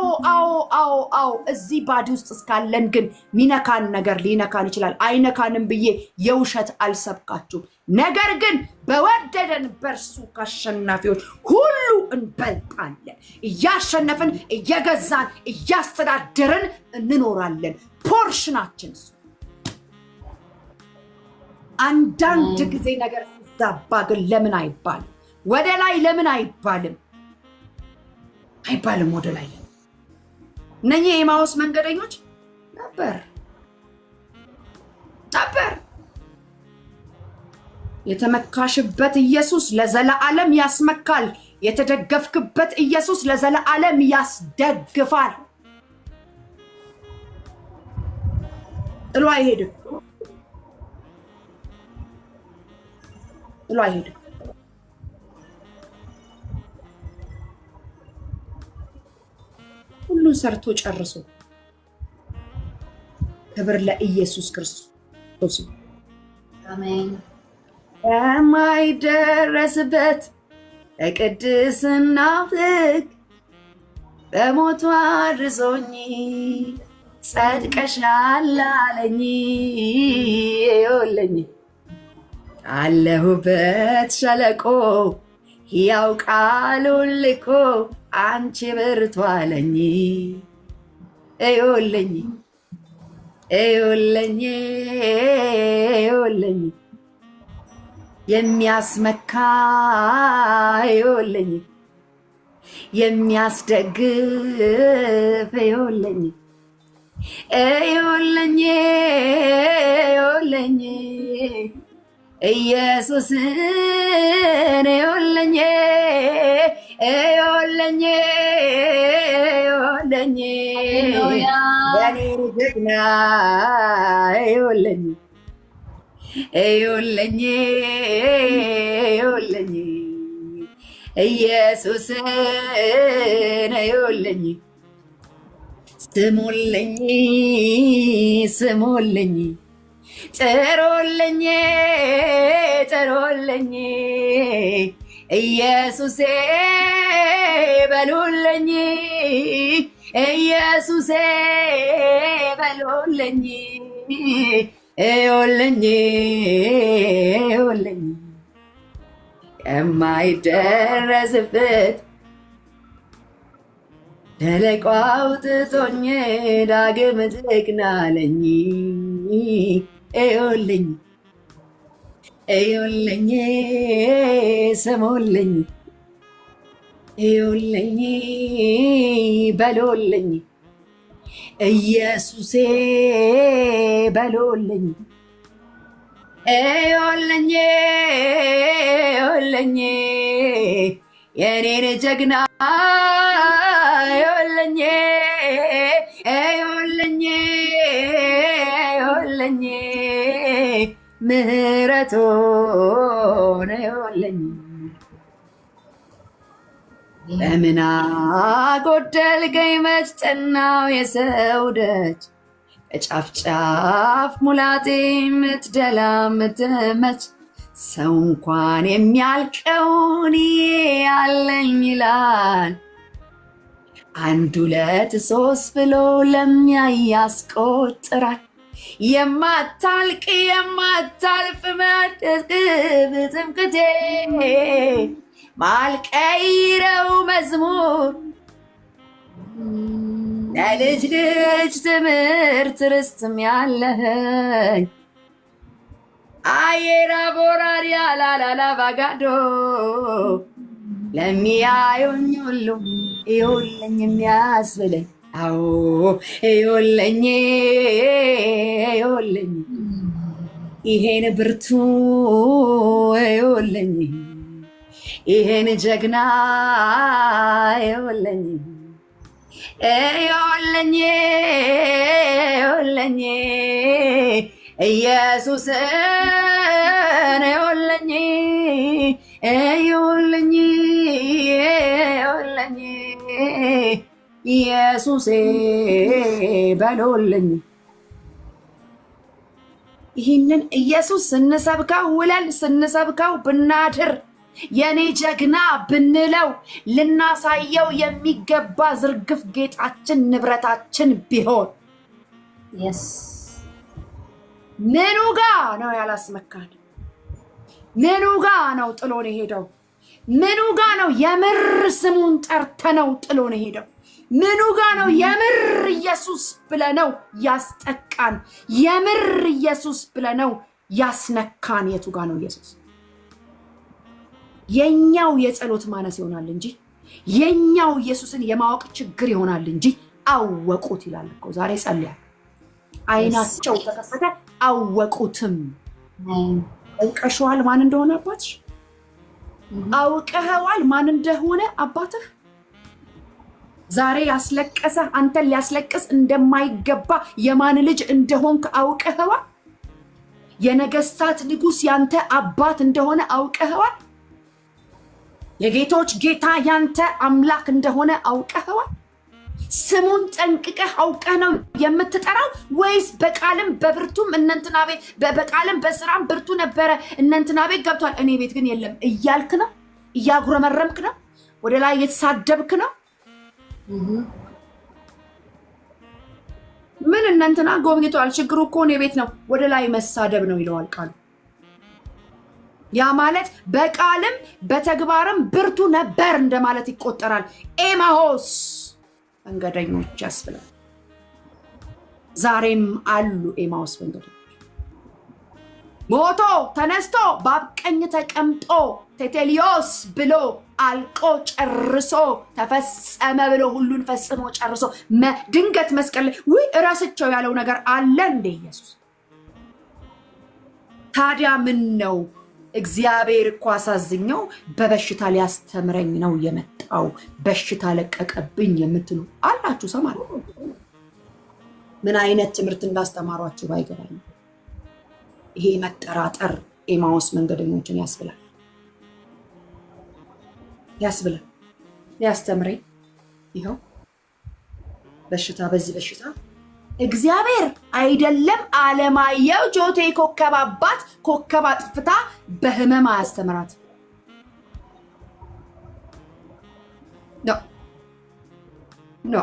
Speaker 1: እዚህ ባዲ ውስጥ እስካለን ግን ሚነካን ነገር ሊነካን ይችላል አይነካንም ብዬ የውሸት አልሰብካችሁ ነገር ግን በወደደን በርሱ ካሸናፊዎች ሁሉ እንበልጣለን እያሸነፍን እየገዛን እያስተዳደርን እንኖራለን ፖርሽናችን አንዳንድ ጊዜ ነገር ሲዛባ ግን ለምን አይባልም ወደ ላይ ለምን አይባልም ወደ ላይ እነኚህ የኤማውስ መንገደኞች ነበር የተመካሽበት ኢየሱስ ለዘላለም ያስመካል የተደገፍክበት ኢየሱስ ለዘላለም ያስደግፋል ጥሎ አይሄድም ሁሉን ሰርቶ ጨርሶ ክብር ለኢየሱስ ክርስቶስ
Speaker 2: አሜን
Speaker 1: የማይደረስበት ቅድስና ፍቅ በሞቱ አድርሶኝ ጸድቀሻል አለኝ ይኸውልኝ አለሁበት ሸለቆ ሕያው ቃሉን ልኮ አንቺ ብርቱ አለኝ ይኸውልኝ የሚያስመካ ይኸውልኝ የሚያስደግፍ ይኸውልኝ ኢየሱስን ይኸውልኝ የኔ ጀግና ይኸውልኝ ኢየሱስን ይኸውልኝ ስሙልኝ ጥሩልኝ ኢየሱሴ በሉልኝ ኢየሱሴ በሉልኝ ይኸውልኝ የማይደረስበት ሸለቆ አውጥቶኝ ዳግም ጀግና አለኝ ይኸውልኝ እዩልኝ ስሙልኝ እዩልኝ በሉልኝ ኢየሱሴ በሉልኝ እዩልኝ እዩልኝ የኔን ጀግና እዩልኝ እዩልኝ እዩልኝ ምህረቱን እዩልኝ በምን አጎደልከኝ መች ጠናው የሰው ደጅ በጫፍ ጫፍ ሙላቴ የምትደላ የምትመች ሰው እንኳን የሚያልቀውን ያለኝ ይላል። 1 2 3 ብሎ ለሚያይ ያስቆጥራል። የማታልቅ የማታልፍ ትምክህቴ ማልቀይረው መዝሙር ለልጅ ልጅ ትምህርት ርስትም ያለኸኝ አየራ ቦራሪያ ላላላ ባጋዶ ለሚያዩኝ ሁሉ እዩልኝ የሚያስብለኝ አዎ እዩልኝ እዩልኝ ይሄን ብርቱ እዩልኝ ይሄን ጀግና እዩልኝ እዩልኝ እዩልኝ ኢየሱስን እዩልኝ እዩልኝ እዩልኝ ኢየሱሴ በሉልኝ። ይህንን ኢየሱስ ስንሰብከው ውለን ስንሰብከው ብናድር የኔ ጀግና ብንለው ልናሳየው የሚገባ ዝርግፍ ጌጣችን ንብረታችን ቢሆን ምኑ ጋ ነው ያላስመካን? ምኑ ጋ ነው ጥሎን ሄደው? ምኑ ጋ ነው የምር ስሙን ጠርተነው ጥሎን ሄደው? ምኑ ጋ ነው የምር ኢየሱስ ብለነው ያስጠቃን? የምር ኢየሱስ ብለነው ያስነካን? የቱ ጋ ነው ኢየሱስ? የኛው የጸሎት ማነስ ይሆናል እንጂ የኛው ኢየሱስን የማወቅ ችግር ይሆናል እንጂ አወቁት ይላል እኮ። ዛሬ ጸልያለሁ፣ አይናቸው ተከፈተ አወቁትም። አውቀሽዋል ማን እንደሆነ አባትሽ? አውቀኸዋል ማን እንደሆነ አባትህ? ዛሬ ያስለቀሰ አንተን ሊያስለቅስ እንደማይገባ የማን ልጅ እንደሆንክ አውቀኸዋል? የነገስታት ንጉስ ያንተ አባት እንደሆነ አውቀኸዋል? የጌቶች ጌታ ያንተ አምላክ እንደሆነ አውቀኸዋል? ስሙን ጠንቅቀህ አውቀህ ነው የምትጠራው ወይስ በቃልም በብርቱም እነንትና ቤት በቃልም በስራም ብርቱ ነበረ እነንትና ቤት ገብቷል እኔ ቤት ግን የለም እያልክ ነው? እያጉረመረምክ ነው? ወደ ላይ የተሳደብክ ነው? ምን እነንትና ጎብኝቷል ችግሩ እኮ እኔ ቤት ነው ወደ ላይ መሳደብ ነው ይለዋል ቃሉ። ያ ማለት በቃልም በተግባርም ብርቱ ነበር እንደማለት ይቆጠራል። ኤማሆስ መንገደኞች ያስብላል። ዛሬም አሉ ኤማሆስ መንገደኞች። ሞቶ ተነስቶ በአብቀኝ ተቀምጦ ቴቴሊዮስ ብሎ አልቆ ጨርሶ ተፈጸመ ብሎ ሁሉን ፈጽሞ ጨርሶ ድንገት መስቀል ላይ ውይ እረስቸው ያለው ነገር አለ እንደ ኢየሱስ። ታዲያ ምን ነው? እግዚአብሔር እኮ አሳዝኘው በበሽታ ሊያስተምረኝ ነው የመጣው በሽታ ለቀቀብኝ የምትሉ አላችሁ። ሰማል ምን አይነት ትምህርት እንዳስተማሯችሁ ባይገባኝ ይሄ መጠራጠር ኤማሁስ መንገደኞችን ያስብላል ያስብላል። ሊያስተምረኝ ይኸው በሽታ በዚህ በሽታ እግዚአብሔር አይደለም አለማየሁ ጆቴ ኮከብ አባት ኮከብ አጥፍታ በህመም አያስተምራት ኖ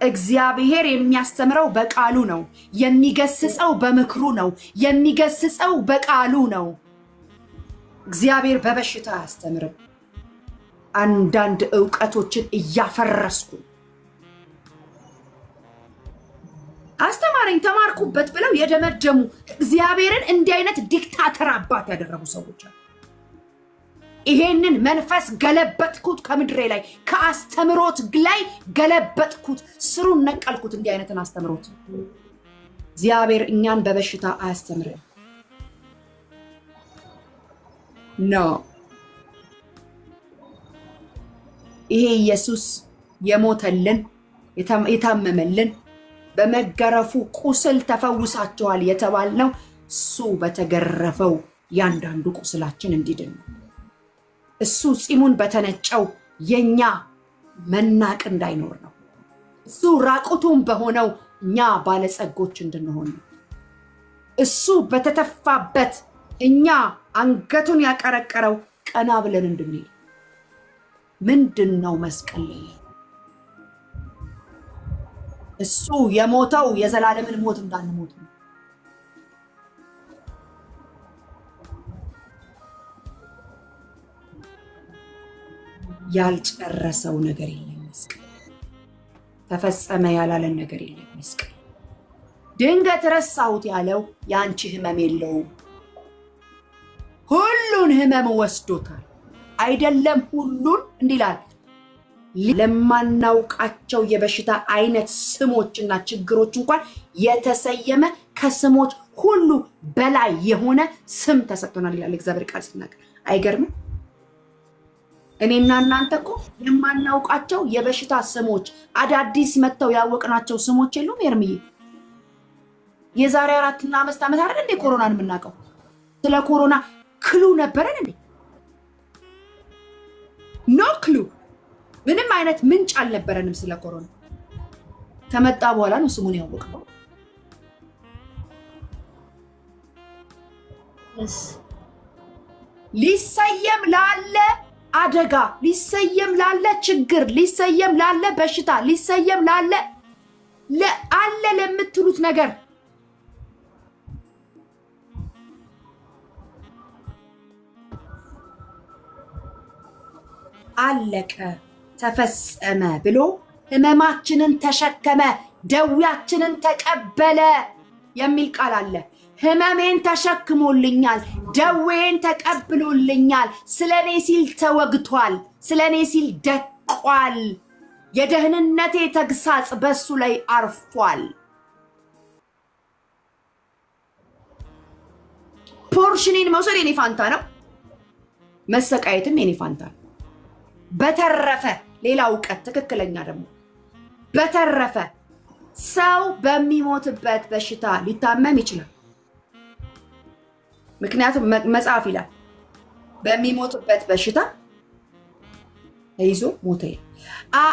Speaker 1: እግዚአብሔር የሚያስተምረው በቃሉ ነው። የሚገስጸው በምክሩ ነው። የሚገስጸው በቃሉ ነው። እግዚአብሔር በበሽታ አያስተምርም። አንዳንድ ዕውቀቶችን እያፈረስኩ አስተማሪ ነኝ ተማርኩበት ብለው የደመደሙ እግዚአብሔርን እንዲህ አይነት ዲክታተር አባት ያደረጉ ሰዎች አሉ። ይሄንን መንፈስ ገለበጥኩት ከምድሬ ላይ ከአስተምሮት ላይ ገለበጥኩት፣ ስሩን ነቀልኩት። እንዲህ አይነትን አስተምሮት እግዚአብሔር እኛን በበሽታ አያስተምረን ነው። ይሄ ኢየሱስ የሞተልን የታመመልን በመገረፉ ቁስል ተፈውሳቸዋል የተባልነው እሱ በተገረፈው ያንዳንዱ ቁስላችን እንዲድን ነው። እሱ ፂሙን በተነጨው የኛ መናቅ እንዳይኖር ነው። እሱ ራቁቱን በሆነው እኛ ባለጸጎች እንድንሆን ነው። እሱ በተተፋበት እኛ አንገቱን ያቀረቀረው ቀና ብለን እንድንሄድ። ምንድነው መስቀል ላይ እሱ የሞተው የዘላለምን ሞት እንዳንሞት ነው። ያልጨረሰው ነገር የለም መስቀል። ተፈጸመ ያላለን ነገር የለም መስቀል። ድንገት ረሳሁት ያለው ያንቺ ህመም የለውም። ሁሉን ህመም ወስዶታል። አይደለም ሁሉን እንዲላል ለማናውቃቸው የበሽታ አይነት ስሞችና ችግሮች እንኳን የተሰየመ ከስሞች ሁሉ በላይ የሆነ ስም ተሰጥቶናል ይላል እግዚአብሔር ቃል ሲናገር። አይገርምም? እኔና እናንተ እኮ የማናውቃቸው የበሽታ ስሞች አዳዲስ መጥተው ያወቅናቸው ስሞች የሉም? ኤርምዬ የዛሬ 4 እና 5 ዓመት አይደል እንዴ ኮሮናን የምናውቀው? ስለ ኮሮና ክሉ ነበረን እንዴ? ኖ ክሉ፣ ምንም አይነት ምንጭ አልነበረንም ስለ ኮሮና። ከመጣ በኋላ ነው ስሙን ያወቅነው። ሊሰየም ላለ አደጋ፣ ሊሰየም ላለ ችግር፣ ሊሰየም ላለ በሽታ፣ ሊሰየም ላለ አለ ለምትሉት ነገር አለቀ ተፈጸመ ብሎ ህመማችንን ተሸከመ፣ ደዌያችንን ተቀበለ የሚል ቃል አለ። ህመሜን ተሸክሞልኛል፣ ደዌን ተቀብሎልኛል፣ ስለኔ ሲል ተወግቷል፣ ስለኔ ሲል ደቋል፣ የደህንነቴ ተግሳጽ በሱ ላይ አርፏል። ፖርሽኔን መውሰድ የኔ ፋንታ ነው፣ መሰቃየትም የኔ ፋንታ ነው። በተረፈ ሌላ እውቀት ትክክለኛ ደግሞ በተረፈ ሰው በሚሞትበት በሽታ ሊታመም ይችላል። ምክንያቱም መጽሐፍ ይላል በሚሞትበት በሽታ ተይዞ ሞተ።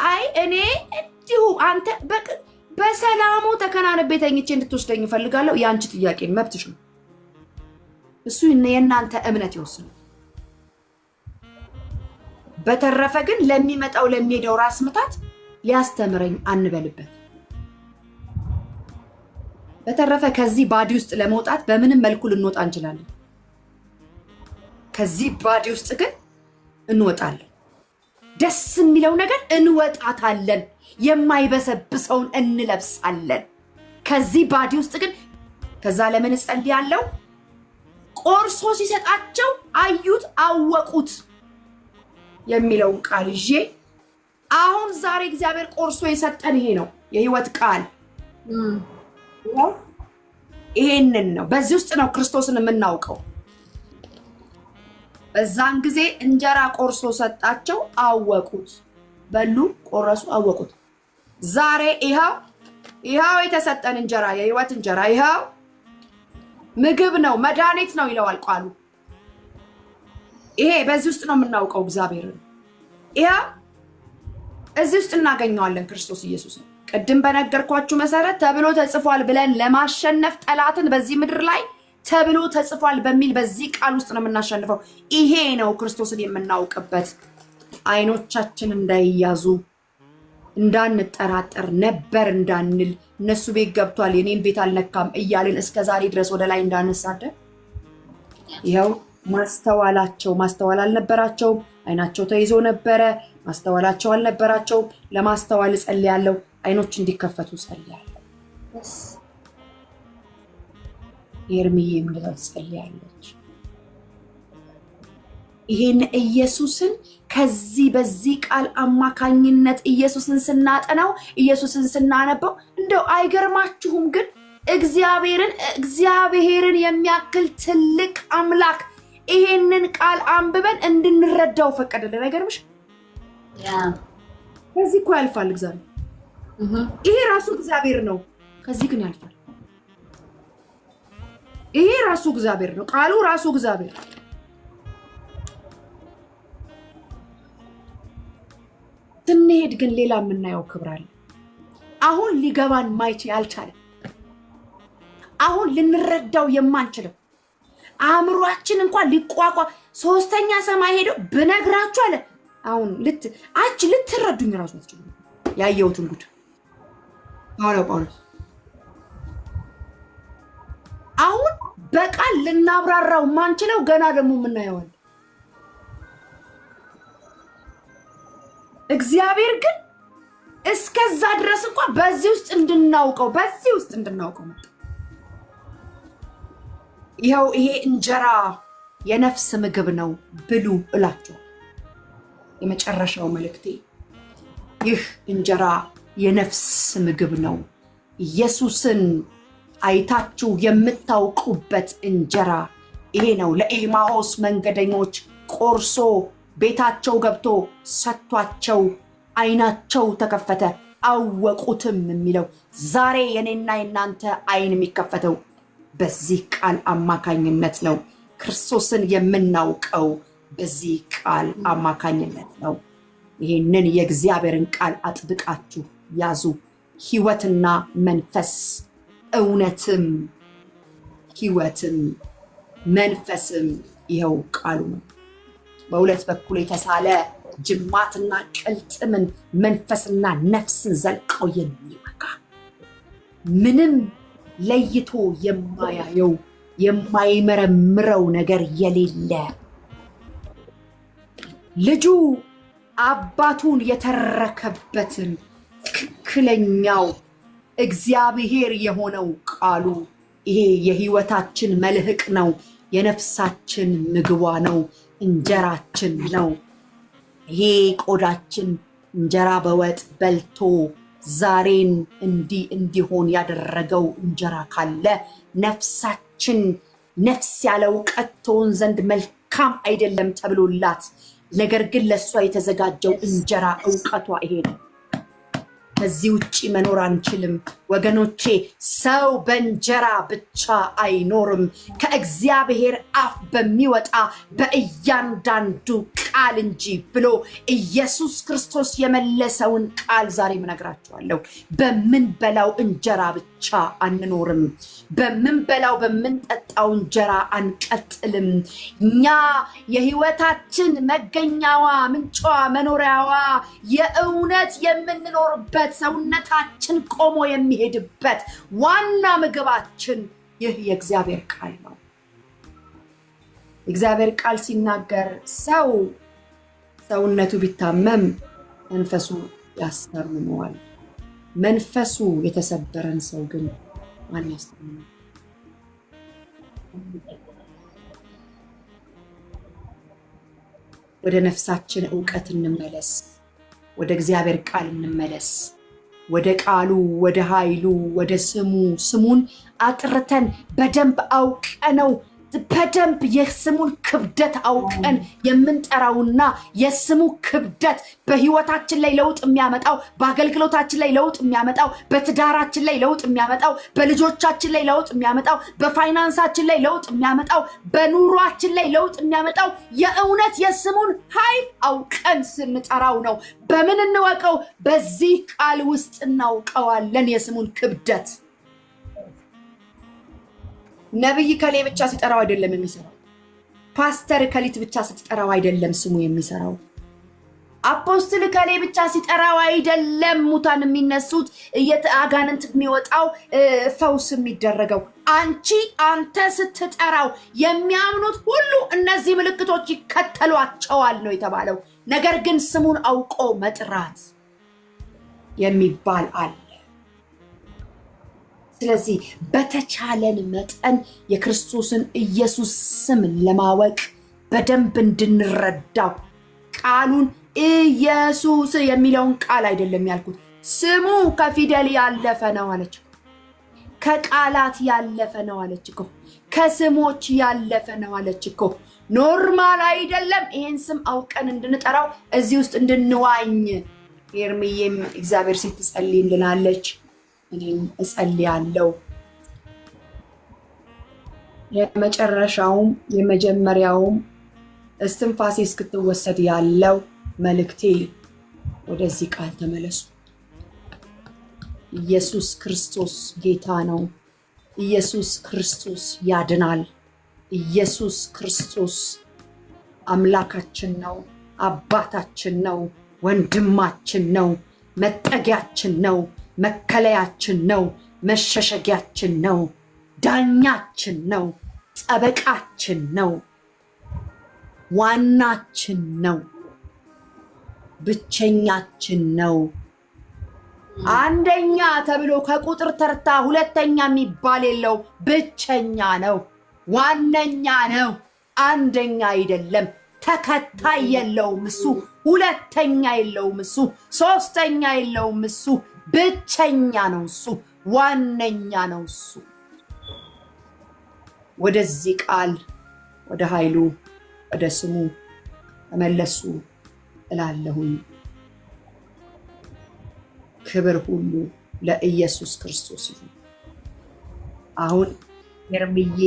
Speaker 1: አይ እኔ እንዲሁ አንተ በሰላሙ ተከናንቤ ተኝቼ እንድትወስደኝ እፈልጋለሁ። የአንቺ ጥያቄ መብትሽ ነው። እሱ የእናንተ እምነት ይወስናል። በተረፈ ግን ለሚመጣው ለሚሄደው ራስ ምታት ሊያስተምረኝ አንበልበት። በተረፈ ከዚህ ባዲ ውስጥ ለመውጣት በምንም መልኩ ልንወጣ እንችላለን። ከዚህ ባዲ ውስጥ ግን እንወጣለን። ደስ የሚለው ነገር እንወጣታለን። የማይበሰብሰውን እንለብሳለን። ከዚህ ባዲ ውስጥ ግን ከዛ ለምን እጸልያለሁ? ቆርሶ ሲሰጣቸው አዩት፣ አወቁት የሚለውን ቃል ይዤ አሁን ዛሬ እግዚአብሔር ቆርሶ የሰጠን ይሄ ነው የህይወት ቃል። ይሄንን ነው፣ በዚህ ውስጥ ነው ክርስቶስን የምናውቀው። በዛን ጊዜ እንጀራ ቆርሶ ሰጣቸው፣ አወቁት፣ በሉ፣ ቆረሱ፣ አወቁት። ዛሬ ይኸው የተሰጠን እንጀራ፣ የህይወት እንጀራ ይኸው ምግብ ነው፣ መድኃኒት ነው ይለዋል ቃሉ። ይሄ በዚህ ውስጥ ነው የምናውቀው እግዚአብሔርን። ይኸው እዚህ ውስጥ እናገኘዋለን ክርስቶስ ኢየሱስ ነው። ቅድም በነገርኳችሁ መሰረት ተብሎ ተጽፏል ብለን ለማሸነፍ ጠላትን በዚህ ምድር ላይ ተብሎ ተጽፏል በሚል በዚህ ቃል ውስጥ ነው የምናሸንፈው። ይሄ ነው ክርስቶስን የምናውቅበት። አይኖቻችን እንዳይያዙ፣ እንዳንጠራጠር፣ ነበር እንዳንል፣ እነሱ ቤት ገብቷል የኔን ቤት አልነካም እያልን እስከዛሬ ድረስ ወደ ላይ እንዳነሳደር ይኸው ማስተዋል አልነበራቸውም። አይናቸው ተይዞ ነበረ፣ ማስተዋላቸው አልነበራቸውም። ለማስተዋል ጸልያለሁ፣ አይኖች እንዲከፈቱ ጸልያለሁ። ኤርሚዬም ልትጸልያለች። ይሄን ኢየሱስን ከዚህ በዚህ ቃል አማካኝነት ኢየሱስን ስናጠናው ኢየሱስን ስናነበው እንደው አይገርማችሁም? ግን እግዚአብሔርን የሚያክል ትልቅ አምላክ ይሄንን ቃል አንብበን እንድንረዳው ፈቀደልን። አይገርምሽ? ከዚህ እኮ ያልፋል እግዚአብሔር። ይሄ ራሱ እግዚአብሔር ነው። ከዚህ ግን ያልፋል። ይሄ ራሱ እግዚአብሔር ነው። ቃሉ ራሱ እግዚአብሔር። ስንሄድ ግን ሌላ የምናየው ክብር አለ። አሁን ሊገባን ማይችል ያልቻለ፣ አሁን ልንረዳው የማንችለው አእምሯችን እንኳን ሊቋቋ ሶስተኛ ሰማይ ሄደው ብነግራችሁ አለ። አሁን ልትረዱኝ ራሱ አትችሉ። ያየሁትን ጉድ ጳውሎስ አሁን በቃል ልናብራራው ማንችለው ገና ደግሞ የምናየዋል። እግዚአብሔር ግን እስከዛ ድረስ እንኳን በዚህ ውስጥ እንድናውቀው ይኸው ይሄ እንጀራ የነፍስ ምግብ ነው ብሉ እላችሁ። የመጨረሻው መልእክቴ ይህ እንጀራ የነፍስ ምግብ ነው። ኢየሱስን አይታችሁ የምታውቁበት እንጀራ ይሄ ነው። ለኤማሆስ መንገደኞች ቆርሶ ቤታቸው ገብቶ ሰጥቷቸው አይናቸው ተከፈተ አወቁትም የሚለው ዛሬ የኔና የናንተ አይን የሚከፈተው በዚህ ቃል አማካኝነት ነው። ክርስቶስን የምናውቀው በዚህ ቃል አማካኝነት ነው። ይህንን የእግዚአብሔርን ቃል አጥብቃችሁ ያዙ። ሕይወትና መንፈስ፣ እውነትም ሕይወትም መንፈስም ይኸው ቃሉ ነው። በሁለት በኩል የተሳለ ጅማትና ቅልጥምን መንፈስና ነፍስን ዘልቀው የሚወጋ ምንም ለይቶ የማያየው የማይመረምረው ነገር የሌለ ልጁ አባቱን የተረከበትን ትክክለኛው እግዚአብሔር የሆነው ቃሉ ይሄ የሕይወታችን መልህቅ ነው። የነፍሳችን ምግቧ ነው። እንጀራችን ነው። ይሄ ቆዳችን እንጀራ በወጥ በልቶ ዛሬን እንዲሆን ያደረገው እንጀራ ካለ ነፍሳችን ነፍስ ያለ እውቀት ትሆን ዘንድ መልካም አይደለም ተብሎላት፣ ነገር ግን ለእሷ የተዘጋጀው እንጀራ እውቀቷ ይሄ ነው። ከዚህ ውጪ መኖር አንችልም ወገኖቼ። ሰው በእንጀራ ብቻ አይኖርም፣ ከእግዚአብሔር አፍ በሚወጣ በእያንዳንዱ ቃል እንጂ ብሎ ኢየሱስ ክርስቶስ የመለሰውን ቃል ዛሬ እነግራችኋለሁ። በምንበላው እንጀራ ብቻ አንኖርም። በምንበላው በምንጠጣው እንጀራ አንቀጥልም። እኛ የሕይወታችን መገኛዋ፣ ምንጯ፣ መኖሪያዋ የእውነት የምንኖርበት ሰውነታችን ቆሞ የሚሄድበት ዋና ምግባችን ይህ የእግዚአብሔር ቃል ነው። እግዚአብሔር ቃል ሲናገር ሰውነቱ ቢታመም መንፈሱ ያስታምመዋል። መንፈሱ የተሰበረን ሰው ግን ማን ያስታምመዋል? ወደ ነፍሳችን ዕውቀት እንመለስ። ወደ እግዚአብሔር ቃል እንመለስ። ወደ ቃሉ፣ ወደ ኃይሉ፣ ወደ ስሙን አጥርተን በደንብ አውቀነው በደንብ የስሙን ክብደት አውቀን የምንጠራውና የስሙ ክብደት በህይወታችን ላይ ለውጥ የሚያመጣው፣ በአገልግሎታችን ላይ ለውጥ የሚያመጣው፣ በትዳራችን ላይ ለውጥ የሚያመጣው፣ በልጆቻችን ላይ ለውጥ የሚያመጣው፣ በፋይናንሳችን ላይ ለውጥ የሚያመጣው፣ በኑሯችን ላይ ለውጥ የሚያመጣው የእውነት የስሙን ኃይል አውቀን ስንጠራው ነው። በምን እንወቀው? በዚህ ቃል ውስጥ እናውቀዋለን የስሙን ክብደት። ነብይ ከሌ ብቻ ሲጠራው አይደለም የሚሰራው። ፓስተር ከሊት ብቻ ስትጠራው አይደለም ስሙ የሚሰራው። አፖስትል ከሌ ብቻ ሲጠራው አይደለም ሙታን የሚነሱት፣ አጋንንት የሚወጣው፣ ፈውስ የሚደረገው። አንተ ስትጠራው የሚያምኑት ሁሉ እነዚህ ምልክቶች ይከተሏቸዋል ነው የተባለው። ነገር ግን ስሙን አውቆ መጥራት የሚባል አለ። ስለዚህ በተቻለን መጠን የክርስቶስን ኢየሱስ ስም ለማወቅ በደንብ እንድንረዳው ቃሉን ኢየሱስ የሚለውን ቃል አይደለም ያልኩት፣ ስሙ ከፊደል ያለፈ ነው አለች። ከቃላት ያለፈ ነው አለች እኮ፣ ከስሞች ያለፈ ነው አለች እኮ። ኖርማል አይደለም ይሄን ስም አውቀን እንድንጠራው እዚህ ውስጥ እንድንዋኝ። ኤርሚዬም እግዚአብሔር ስትጸልይ እንድናለች፣ እኔም እጸልያለሁ። የመጨረሻውም የመጀመሪያውም እስትንፋሴ እስክትወሰድ ያለው መልእክቴ ወደዚህ ቃል ተመለሱ። ኢየሱስ ክርስቶስ ጌታ ነው። ኢየሱስ ክርስቶስ ያድናል። ኢየሱስ ክርስቶስ አምላካችን ነው፣ አባታችን ነው፣ ወንድማችን ነው፣ መጠጊያችን ነው፣ መከለያችን ነው፣ መሸሸጊያችን ነው፣ ዳኛችን ነው፣ ጠበቃችን ነው፣ ዋናችን ነው፣ ብቸኛችን ነው። አንደኛ ተብሎ ከቁጥር ተርታ ሁለተኛ የሚባል የለው። ብቸኛ ነው፣ ዋነኛ ነው፣ አንደኛ አይደለም። ተከታይ የለውም እሱ፣ ሁለተኛ የለውም እሱ፣ ሶስተኛ የለውም እሱ። ብቸኛ ነው እሱ፣ ዋነኛ ነው እሱ። ወደዚህ ቃል ወደ ኃይሉ ወደ ስሙ ተመለሱ እላለሁኝ። ክብር ሁሉ ለኢየሱስ ክርስቶስ ይሁን። አሁን ኤርሚዬ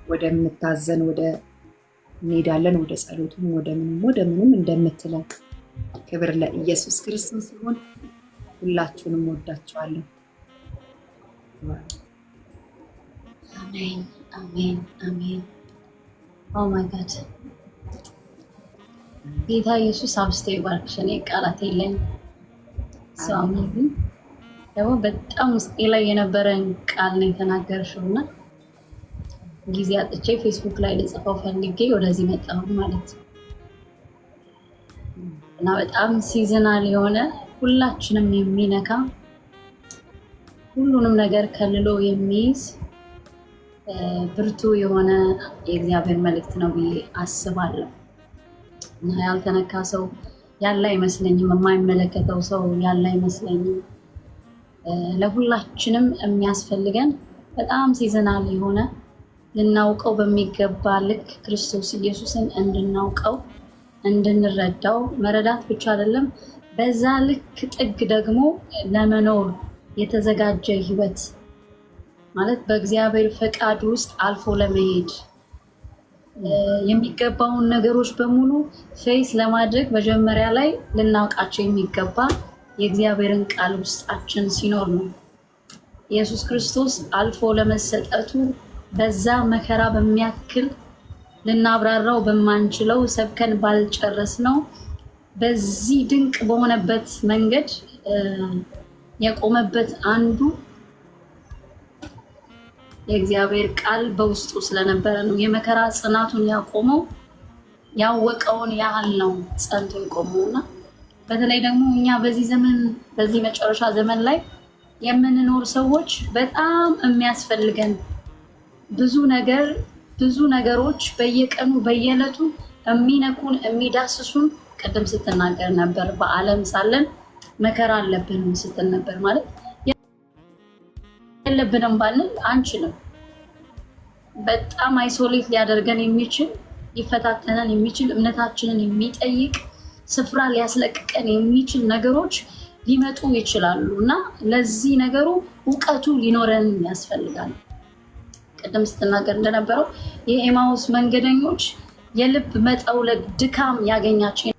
Speaker 1: ወደምታዘን ወደ እንሄዳለን፣ ወደ ጸሎቱም ወደ ምንም እንደምትለን። ክብር ለኢየሱስ ክርስቶስ ይሁን። ሁላችሁንም ወዳችኋለሁ።
Speaker 2: አሜን አሜን አሜን። ኦ ማይ ጋድ ጌታ ኢየሱስ አብስቶ ይባርክሽ። እኔ ቃላት የለኝም። አሜን። ደግሞ በጣም ውስጤ ላይ የነበረን ቃል ነው የተናገርሽው እና ጊዜ አጥቼ ፌስቡክ ላይ ልጽፈው ፈልጌ ወደዚህ መጣሁ ማለት ነው። እና በጣም ሲዝናል የሆነ ሁላችንም የሚነካ ሁሉንም ነገር ከልሎ የሚይዝ ብርቱ የሆነ የእግዚአብሔር መልእክት ነው ብዬ አስባለሁ። እና ያልተነካ ሰው ያለ አይመስለኝም፣ የማይመለከተው ሰው ያለ አይመስለኝም። ለሁላችንም የሚያስፈልገን በጣም ሲዝናል የሆነ ልናውቀው በሚገባ ልክ ክርስቶስ ኢየሱስን እንድናውቀው እንድንረዳው መረዳት ብቻ አይደለም፣ በዛ ልክ ጥግ ደግሞ ለመኖር የተዘጋጀ ህይወት ማለት በእግዚአብሔር ፈቃድ ውስጥ አልፎ ለመሄድ የሚገባውን ነገሮች በሙሉ ፌስ ለማድረግ መጀመሪያ ላይ ልናውቃቸው የሚገባ የእግዚአብሔርን ቃል ውስጣችን ሲኖር ነው። ኢየሱስ ክርስቶስ አልፎ ለመሰጠቱ በዛ መከራ በሚያክል ልናብራራው በማንችለው ሰብከን ባልጨረስ ነው በዚህ ድንቅ በሆነበት መንገድ የቆመበት አንዱ የእግዚአብሔር ቃል በውስጡ ስለነበረ ነው። የመከራ ጽናቱን ያቆመው ያወቀውን ያህል ነው ጸንቶ የቆመውና በተለይ ደግሞ እኛ በዚህ ዘመን በዚህ መጨረሻ ዘመን ላይ የምንኖር ሰዎች በጣም የሚያስፈልገን ብዙ ነገሮች በየቀኑ በየዕለቱ የሚነኩን የሚዳስሱን ቅድም ስትናገር ነበር። በዓለም ሳለን መከራ አለብን ስትል ነበር። ማለት የለብንም ባንል አንችልም። በጣም አይሶሌት ሊያደርገን የሚችል ሊፈታተነን የሚችል እምነታችንን የሚጠይቅ ስፍራ ሊያስለቅቀን የሚችል ነገሮች ሊመጡ ይችላሉ እና ለዚህ ነገሩ እውቀቱ ሊኖረን ያስፈልጋል። ቅድም ስትናገር እንደነበረው የኤማውስ መንገደኞች የልብ መጠውለግ ድካም ያገኛቸው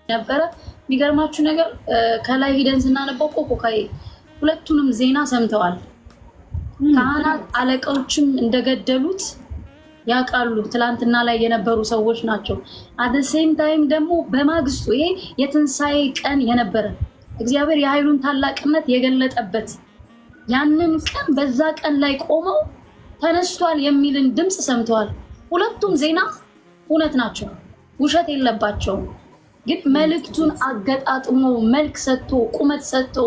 Speaker 2: ነበረ። የሚገርማችሁ ነገር ከላይ ሂደን ስናነበው ኮኮካይ ሁለቱንም ዜና ሰምተዋል። ካህናት አለቆችም እንደገደሉት ያውቃሉ። ትላንትና ላይ የነበሩ ሰዎች ናቸው። አት ሴም ታይም ደግሞ በማግስቱ ይሄ የትንሣኤ ቀን የነበረ እግዚአብሔር የኃይሉን ታላቅነት የገለጠበት ያንን ቀን በዛ ቀን ላይ ቆመው ተነስቷል የሚልን ድምፅ ሰምተዋል። ሁለቱም ዜና እውነት ናቸው፣ ውሸት የለባቸውም። ግን መልእክቱን አገጣጥሞ መልክ ሰጥቶ ቁመት ሰጥቶ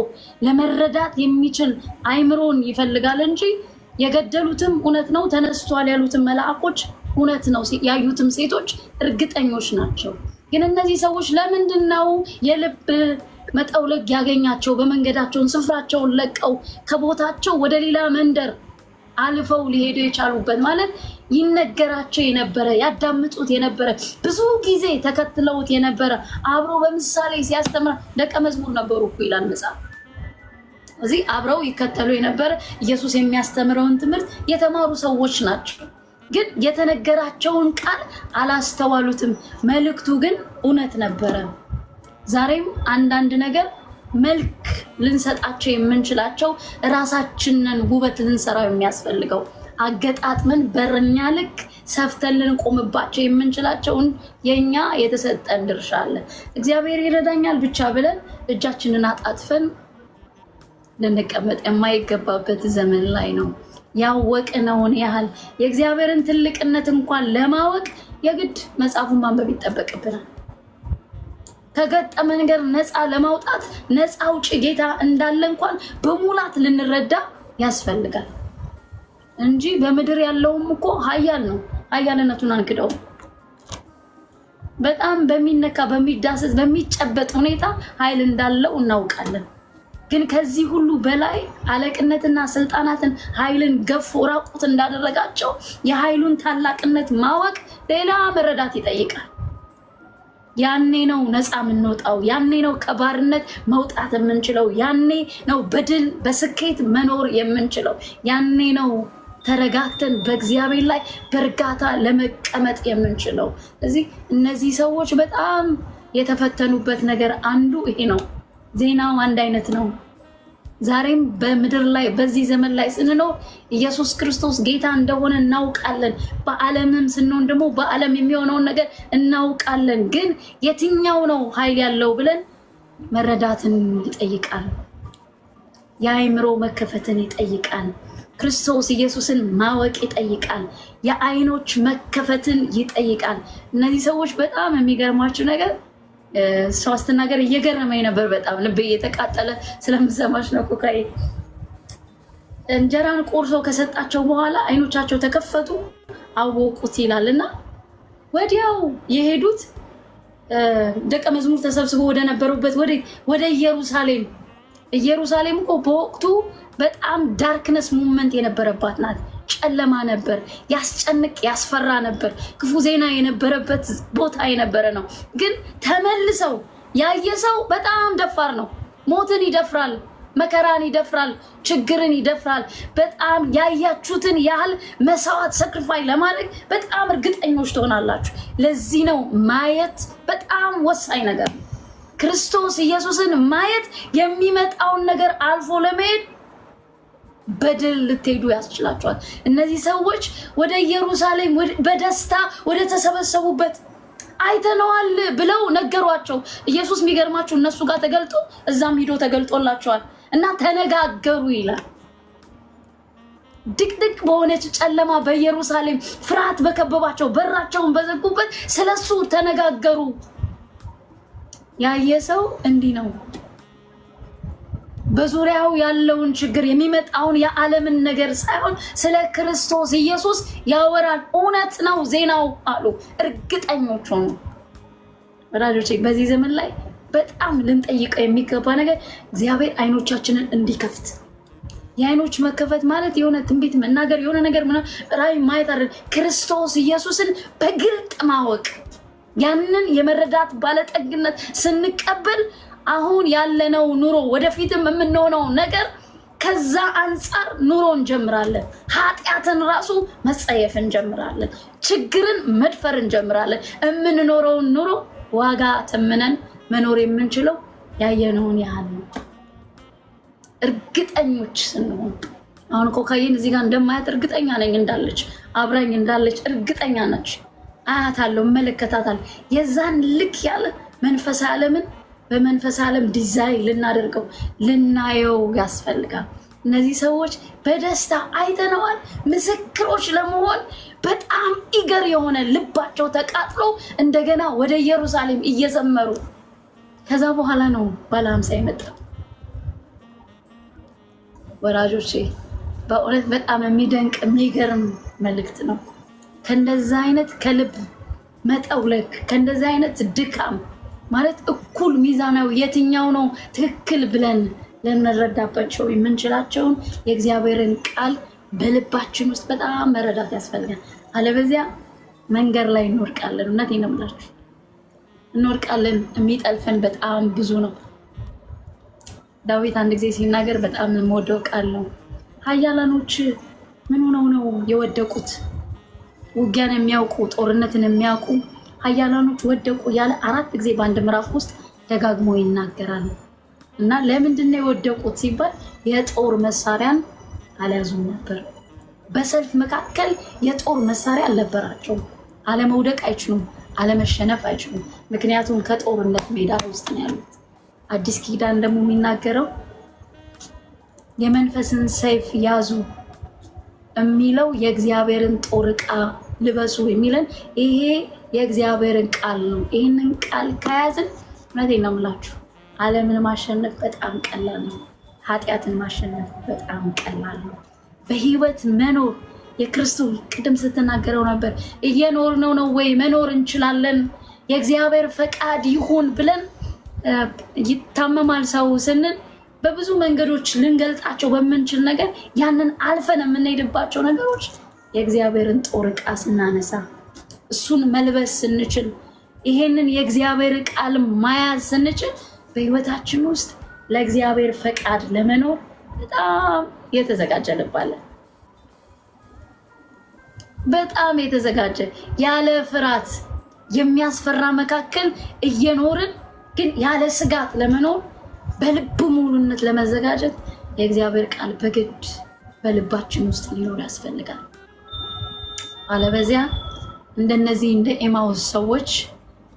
Speaker 2: ለመረዳት የሚችል አይምሮን ይፈልጋል እንጂ የገደሉትም እውነት ነው፣ ተነስቷል ያሉትም መልአኮች እውነት ነው፣ ያዩትም ሴቶች እርግጠኞች ናቸው። ግን እነዚህ ሰዎች ለምንድነው የልብ መጠውለግ ያገኛቸው? በመንገዳቸውን ስፍራቸውን ለቀው ከቦታቸው ወደ ሌላ መንደር አልፈው ሊሄዱ የቻሉበት ማለት ይነገራቸው የነበረ ያዳምጡት የነበረ ብዙ ጊዜ ተከትለውት የነበረ አብሮ በምሳሌ ሲያስተምር ደቀ መዝሙር ነበሩ እኮ ይላል መጽሐፍ። እዚህ አብረው ይከተሉ የነበረ ኢየሱስ የሚያስተምረውን ትምህርት የተማሩ ሰዎች ናቸው። ግን የተነገራቸውን ቃል አላስተዋሉትም። መልእክቱ ግን እውነት ነበረ። ዛሬም አንዳንድ ነገር መልክ ልንሰጣቸው የምንችላቸው ራሳችንን ውበት ልንሰራው የሚያስፈልገው አገጣጥመን በረኛ ልክ ሰፍተን ልንቆምባቸው የምንችላቸውን የኛ የተሰጠን ድርሻ አለ። እግዚአብሔር ይረዳኛል ብቻ ብለን እጃችንን አጣጥፈን ልንቀመጥ የማይገባበት ዘመን ላይ ነው። ያወቅነውን ያህል የእግዚአብሔርን ትልቅነት እንኳን ለማወቅ የግድ መጽሐፉን ማንበብ ይጠበቅብናል። ከገጠመ ነገር ነፃ ለማውጣት ነፃ አውጪ ጌታ እንዳለ እንኳን በሙላት ልንረዳ ያስፈልጋል እንጂ በምድር ያለውም እኮ ኃያል ነው። ኃያልነቱን አንክደው። በጣም በሚነካ በሚዳሰስ በሚጨበጥ ሁኔታ ኃይል እንዳለው እናውቃለን። ግን ከዚህ ሁሉ በላይ አለቅነትና ስልጣናትን ኃይልን ገፎ ራቁት እንዳደረጋቸው የኃይሉን ታላቅነት ማወቅ ሌላ መረዳት ይጠይቃል። ያኔ ነው ነፃ የምንወጣው። ያኔ ነው ከባርነት መውጣት የምንችለው። ያኔ ነው በድል በስኬት መኖር የምንችለው። ያኔ ነው ተረጋግተን በእግዚአብሔር ላይ በእርጋታ ለመቀመጥ የምንችለው። ስለዚህ እነዚህ ሰዎች በጣም የተፈተኑበት ነገር አንዱ ይሄ ነው። ዜናው አንድ አይነት ነው። ዛሬም በምድር ላይ በዚህ ዘመን ላይ ስንኖር ኢየሱስ ክርስቶስ ጌታ እንደሆነ እናውቃለን። በዓለምም ስንሆን ደግሞ በዓለም የሚሆነውን ነገር እናውቃለን። ግን የትኛው ነው ኃይል ያለው ብለን መረዳትን ይጠይቃል። የአእምሮ መከፈትን ይጠይቃል። ክርስቶስ ኢየሱስን ማወቅ ይጠይቃል። የአይኖች መከፈትን ይጠይቃል። እነዚህ ሰዎች በጣም የሚገርማችሁ ነገር ሰው አስተናገር እየገረመኝ ነበር። በጣም ልቤ እየተቃጠለ ስለምሰማሽ ነው። ኮካይ እንጀራን ቆርሶ ከሰጣቸው በኋላ አይኖቻቸው ተከፈቱ አወቁት ይላልና ወዲያው የሄዱት ደቀ መዝሙር ተሰብስቦ ወደ ነበሩበት ወደ ኢየሩሳሌም። ኢየሩሳሌም እኮ በወቅቱ በጣም ዳርክነስ ሙቭመንት የነበረባት ናት። ጨለማ ነበር፣ ያስጨንቅ ያስፈራ ነበር፣ ክፉ ዜና የነበረበት ቦታ የነበረ ነው። ግን ተመልሰው ያየ ሰው በጣም ደፋር ነው። ሞትን ይደፍራል፣ መከራን ይደፍራል፣ ችግርን ይደፍራል። በጣም ያያችሁትን ያህል መስዋዕት ሰክሪፋይ ለማድረግ በጣም እርግጠኞች ትሆናላችሁ። ለዚህ ነው ማየት በጣም ወሳኝ ነገር ነው። ክርስቶስ ኢየሱስን ማየት የሚመጣውን ነገር አልፎ ለመሄድ በድል ልትሄዱ ያስችላቸዋል። እነዚህ ሰዎች ወደ ኢየሩሳሌም በደስታ ወደ ተሰበሰቡበት አይተነዋል ብለው ነገሯቸው። ኢየሱስ የሚገርማችሁ እነሱ ጋር ተገልጦ እዛም ሂዶ ተገልጦላቸዋል እና ተነጋገሩ ይላል። ድቅድቅ በሆነች ጨለማ በኢየሩሳሌም ፍርሃት በከበባቸው በራቸውን በዘጉበት ስለሱ ተነጋገሩ። ያየ ሰው እንዲህ ነው። በዙሪያው ያለውን ችግር የሚመጣውን የዓለምን ነገር ሳይሆን ስለ ክርስቶስ ኢየሱስ ያወራል። እውነት ነው ዜናው አሉ። እርግጠኞች ሆኑ። ወዳጆቼ በዚህ ዘመን ላይ በጣም ልንጠይቀው የሚገባ ነገር እግዚአብሔር አይኖቻችንን እንዲከፍት። የአይኖች መከፈት ማለት የሆነ ትንቢት መናገር የሆነ ነገር ራዕይ ማየት አይደል። ክርስቶስ ኢየሱስን በግልጥ ማወቅ። ያንን የመረዳት ባለጠግነት ስንቀበል አሁን ያለነው ኑሮ ወደፊትም የምንሆነው ነገር ከዛ አንፃር ኑሮ እንጀምራለን። ኃጢአትን ራሱ መጸየፍ እንጀምራለን። ችግርን መድፈር እንጀምራለን። የምንኖረውን ኑሮ ዋጋ ተምነን መኖር የምንችለው ያየነውን ያህል ነው። እርግጠኞች ስንሆን አሁን ኮካይን እዚህ ጋር እንደማያት እርግጠኛ ነኝ እንዳለች አብራኝ እንዳለች እርግጠኛ ነች። አያታለሁ፣ እመለከታታለሁ። የዛን ልክ ያለ መንፈሳዊ ዓለምን በመንፈሳዊ ዓለም ዲዛይን ልናደርገው ልናየው ያስፈልጋል። እነዚህ ሰዎች በደስታ አይተነዋል። ምስክሮች ለመሆን በጣም ኢገር የሆነ ልባቸው ተቃጥሎ እንደገና ወደ ኢየሩሳሌም እየዘመሩ ከዛ በኋላ ነው ባለ 50 የመጣው። ወራጆቼ በእውነት በጣም የሚደንቅ የሚገርም መልእክት ነው። ከእንደዛ አይነት ከልብ መጠውለግ ከእንደዛ አይነት ድካም ማለት እኩል ሚዛናዊ የትኛው ነው ትክክል ብለን ልንረዳባቸው የምንችላቸውን የእግዚአብሔርን ቃል በልባችን ውስጥ በጣም መረዳት ያስፈልጋል። አለበዚያ መንገድ ላይ እንወርቃለን። እውነቴን ነው የምላችሁ እንወርቃለን። የሚጠልፈን በጣም ብዙ ነው። ዳዊት አንድ ጊዜ ሲናገር በጣም የምወደው ቃል ነው። ኃያላኖች ምን ሆነው ነው የወደቁት? ውጊያን የሚያውቁ ጦርነትን የሚያውቁ ኃያላኖች ወደቁ ያለ 4 ጊዜ በአንድ ምዕራፍ ውስጥ ደጋግሞ ይናገራል። እና ለምንድን ነው የወደቁት ሲባል የጦር መሳሪያን አልያዙም ነበር። በሰልፍ መካከል የጦር መሳሪያ አልነበራቸውም። አለመውደቅ አይችሉም፣ አለመሸነፍ አይችሉም። ምክንያቱም ከጦርነት ሜዳ ውስጥ ነው ያሉት። አዲስ ኪዳን ደግሞ የሚናገረው የመንፈስን ሰይፍ ያዙ የሚለው የእግዚአብሔርን ጦር ዕቃ ልበሱ የሚለን ይሄ የእግዚአብሔርን ቃል ነው። ይህንን ቃል ከያዝን እውነቴን ነው የምላችሁ ዓለምን ማሸነፍ በጣም ቀላል ነው። ኃጢአትን ማሸነፍ በጣም ቀላል ነው። በህይወት መኖር የክርስቶስ ቅድም ስትናገረው ነበር። እየኖርነው ነው ወይ መኖር እንችላለን? የእግዚአብሔር ፈቃድ ይሁን ብለን ይታመማል ሰው ስንል በብዙ መንገዶች ልንገልጣቸው በምንችል ነገር ያንን አልፈን የምንሄድባቸው ነገሮች የእግዚአብሔርን ጦር ዕቃ ስናነሳ እሱን መልበስ ስንችል ይሄንን የእግዚአብሔር ቃል ማያዝ ስንችል በህይወታችን ውስጥ ለእግዚአብሔር ፈቃድ ለመኖር በጣም የተዘጋጀ ልባለን። በጣም የተዘጋጀ ያለ ፍርሃት የሚያስፈራ መካከል እየኖርን ግን ያለ ስጋት ለመኖር በልብ ሙሉነት ለመዘጋጀት የእግዚአብሔር ቃል በግድ በልባችን ውስጥ ሊኖር ያስፈልጋል። አለበዚያ እንደነዚህ እንደ ኤማውስ ሰዎች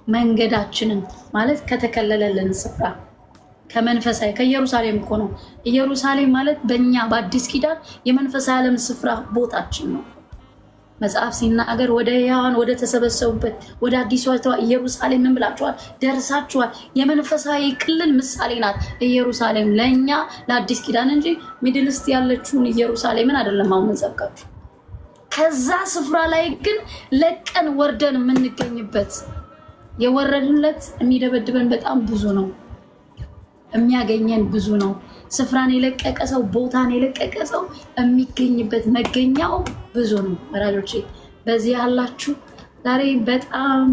Speaker 2: መንገዳችንን ማለት ከተከለለልን ስፍራ ከመንፈሳዊ ከኢየሩሳሌም እኮ ነው። ኢየሩሳሌም ማለት በእኛ በአዲስ ኪዳን የመንፈሳዊ ዓለም ስፍራ ቦታችን ነው። መጽሐፍ ሲናገር ወደ ሕያዋን ወደ ተሰበሰቡበት ወደ አዲሷ ኢየሩሳሌም ምን ብላችኋል? ደርሳችኋል። የመንፈሳዊ ክልል ምሳሌ ናት ኢየሩሳሌም ለእኛ ለአዲስ ኪዳን እንጂ ሚድልስት ያለችውን ኢየሩሳሌምን አይደለም አሁን እንሰብካችሁ። ከዛ ስፍራ ላይ ግን ለቀን ወርደን የምንገኝበት የወረድንለት የሚደበድበን በጣም ብዙ ነው። የሚያገኘን ብዙ ነው። ስፍራን የለቀቀ ሰው ቦታን የለቀቀ ሰው የሚገኝበት መገኛው ብዙ ነው። ወራጆቼ በዚህ ያላችሁ ዛሬ በጣም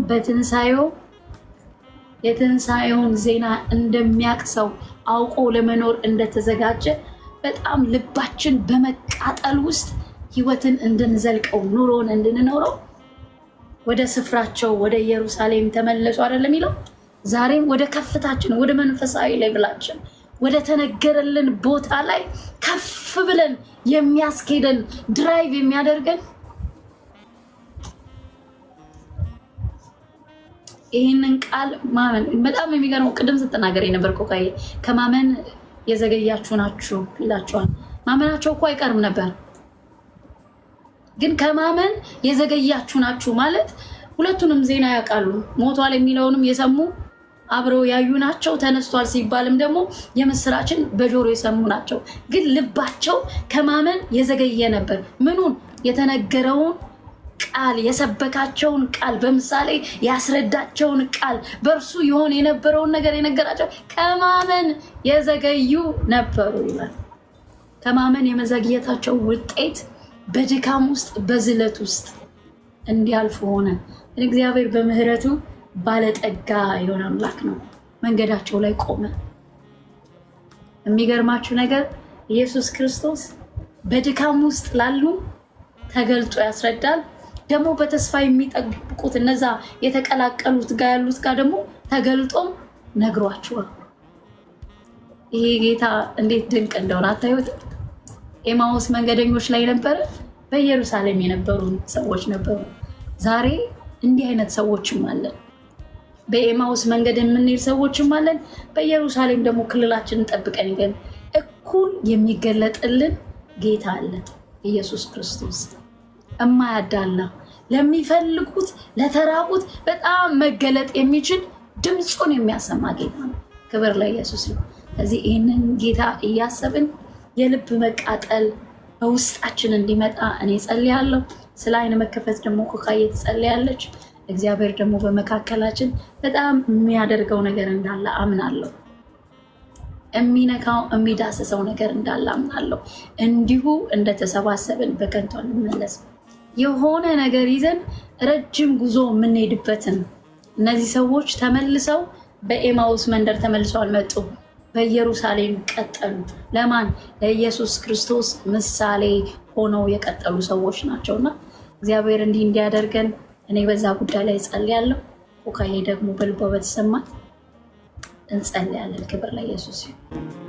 Speaker 2: የትንሳኤውን ዜና እንደሚያቅሰው አውቆ ለመኖር እንደተዘጋጀ በጣም ልባችን በመቃጠል ውስጥ ህይወትን እንድንዘልቀው ኑሮን እንድንኖረው ወደ ስፍራቸው ወደ ኢየሩሳሌም ተመለሱ አይደለም የሚለው። ዛሬም ወደ ከፍታችን ወደ መንፈሳዊ ሌቭላችን ወደ ተነገረልን ቦታ ላይ ከፍ ብለን የሚያስኬደን ድራይቭ የሚያደርገን ይህንን ቃል ማመን በጣም የሚገርመው ቅድም ስትናገር የነበርከው ከማመን የዘገያችሁ ናችሁ ይላችኋል። ማመናቸው እኮ አይቀርም ነበር፣ ግን ከማመን የዘገያችሁ ናችሁ ማለት ሁለቱንም ዜና ያውቃሉ። ሞቷል የሚለውንም የሰሙ አብረው ያዩ ናቸው። ተነስቷል ሲባልም ደግሞ የምስራችን በጆሮ የሰሙ ናቸው። ግን ልባቸው ከማመን የዘገየ ነበር። ምኑን? የተነገረውን ቃል የሰበካቸውን ቃል በምሳሌ ያስረዳቸውን ቃል በእርሱ የሆነ የነበረውን ነገር የነገራቸው ከማመን የዘገዩ ነበሩ ይላል። ከማመን የመዘግየታቸው ውጤት በድካም ውስጥ በዝለት ውስጥ እንዲያልፉ ሆነ። እግዚአብሔር በምህረቱ ባለጠጋ የሆነ አምላክ ነው። መንገዳቸው ላይ ቆመ። የሚገርማችሁ ነገር ኢየሱስ ክርስቶስ በድካም ውስጥ ላሉ ተገልጦ ያስረዳል። ደግሞ በተስፋ የሚጠብቁት እነዛ የተቀላቀሉት ጋር ያሉት ጋር ደግሞ ተገልጦም ነግሯቸዋል። ይሄ ጌታ እንዴት ድንቅ እንደሆነ አታዩትም? ኤማውስ መንገደኞች ላይ ነበረ። በኢየሩሳሌም የነበሩ ሰዎች ነበሩ። ዛሬ እንዲህ አይነት ሰዎችም አለን። በኤማውስ መንገድ የምንሄድ ሰዎችም አለን። በኢየሩሳሌም ደግሞ ክልላችንን ጠብቀን ይገን በኩል የሚገለጥልን ጌታ አለ፣ ኢየሱስ ክርስቶስ እማያዳላ ለሚፈልጉት ለተራቡት በጣም መገለጥ የሚችል ድምፁን የሚያሰማ ጌታ ነው። ክብር ለኢየሱስ ነው። ስለዚህ ይህንን ጌታ እያሰብን የልብ መቃጠል በውስጣችን እንዲመጣ እኔ ጸልያለሁ። ስለ አይን መከፈት ደግሞ ኮካዬ ትጸልያለች። እግዚአብሔር ደግሞ በመካከላችን በጣም የሚያደርገው ነገር እንዳለ አምናለሁ። የሚነካው የሚዳስሰው ነገር እንዳለ አምናለሁ። እንዲሁ እንደተሰባሰብን በከንቱ አንመለስ። የሆነ ነገር ይዘን ረጅም ጉዞ የምንሄድበትን እነዚህ ሰዎች ተመልሰው በኤማውስ መንደር ተመልሰው አልመጡም። በኢየሩሳሌም ቀጠሉ። ለማን? ለኢየሱስ ክርስቶስ ምሳሌ ሆነው የቀጠሉ ሰዎች ናቸውና እግዚአብሔር እንዲህ እንዲያደርገን እኔ በዛ ጉዳይ ላይ ጸልያለሁ። ኮካዬ ደግሞ በልቧ በተሰማት እንጸልያለን። ክብር ለኢየሱስ ይሁን።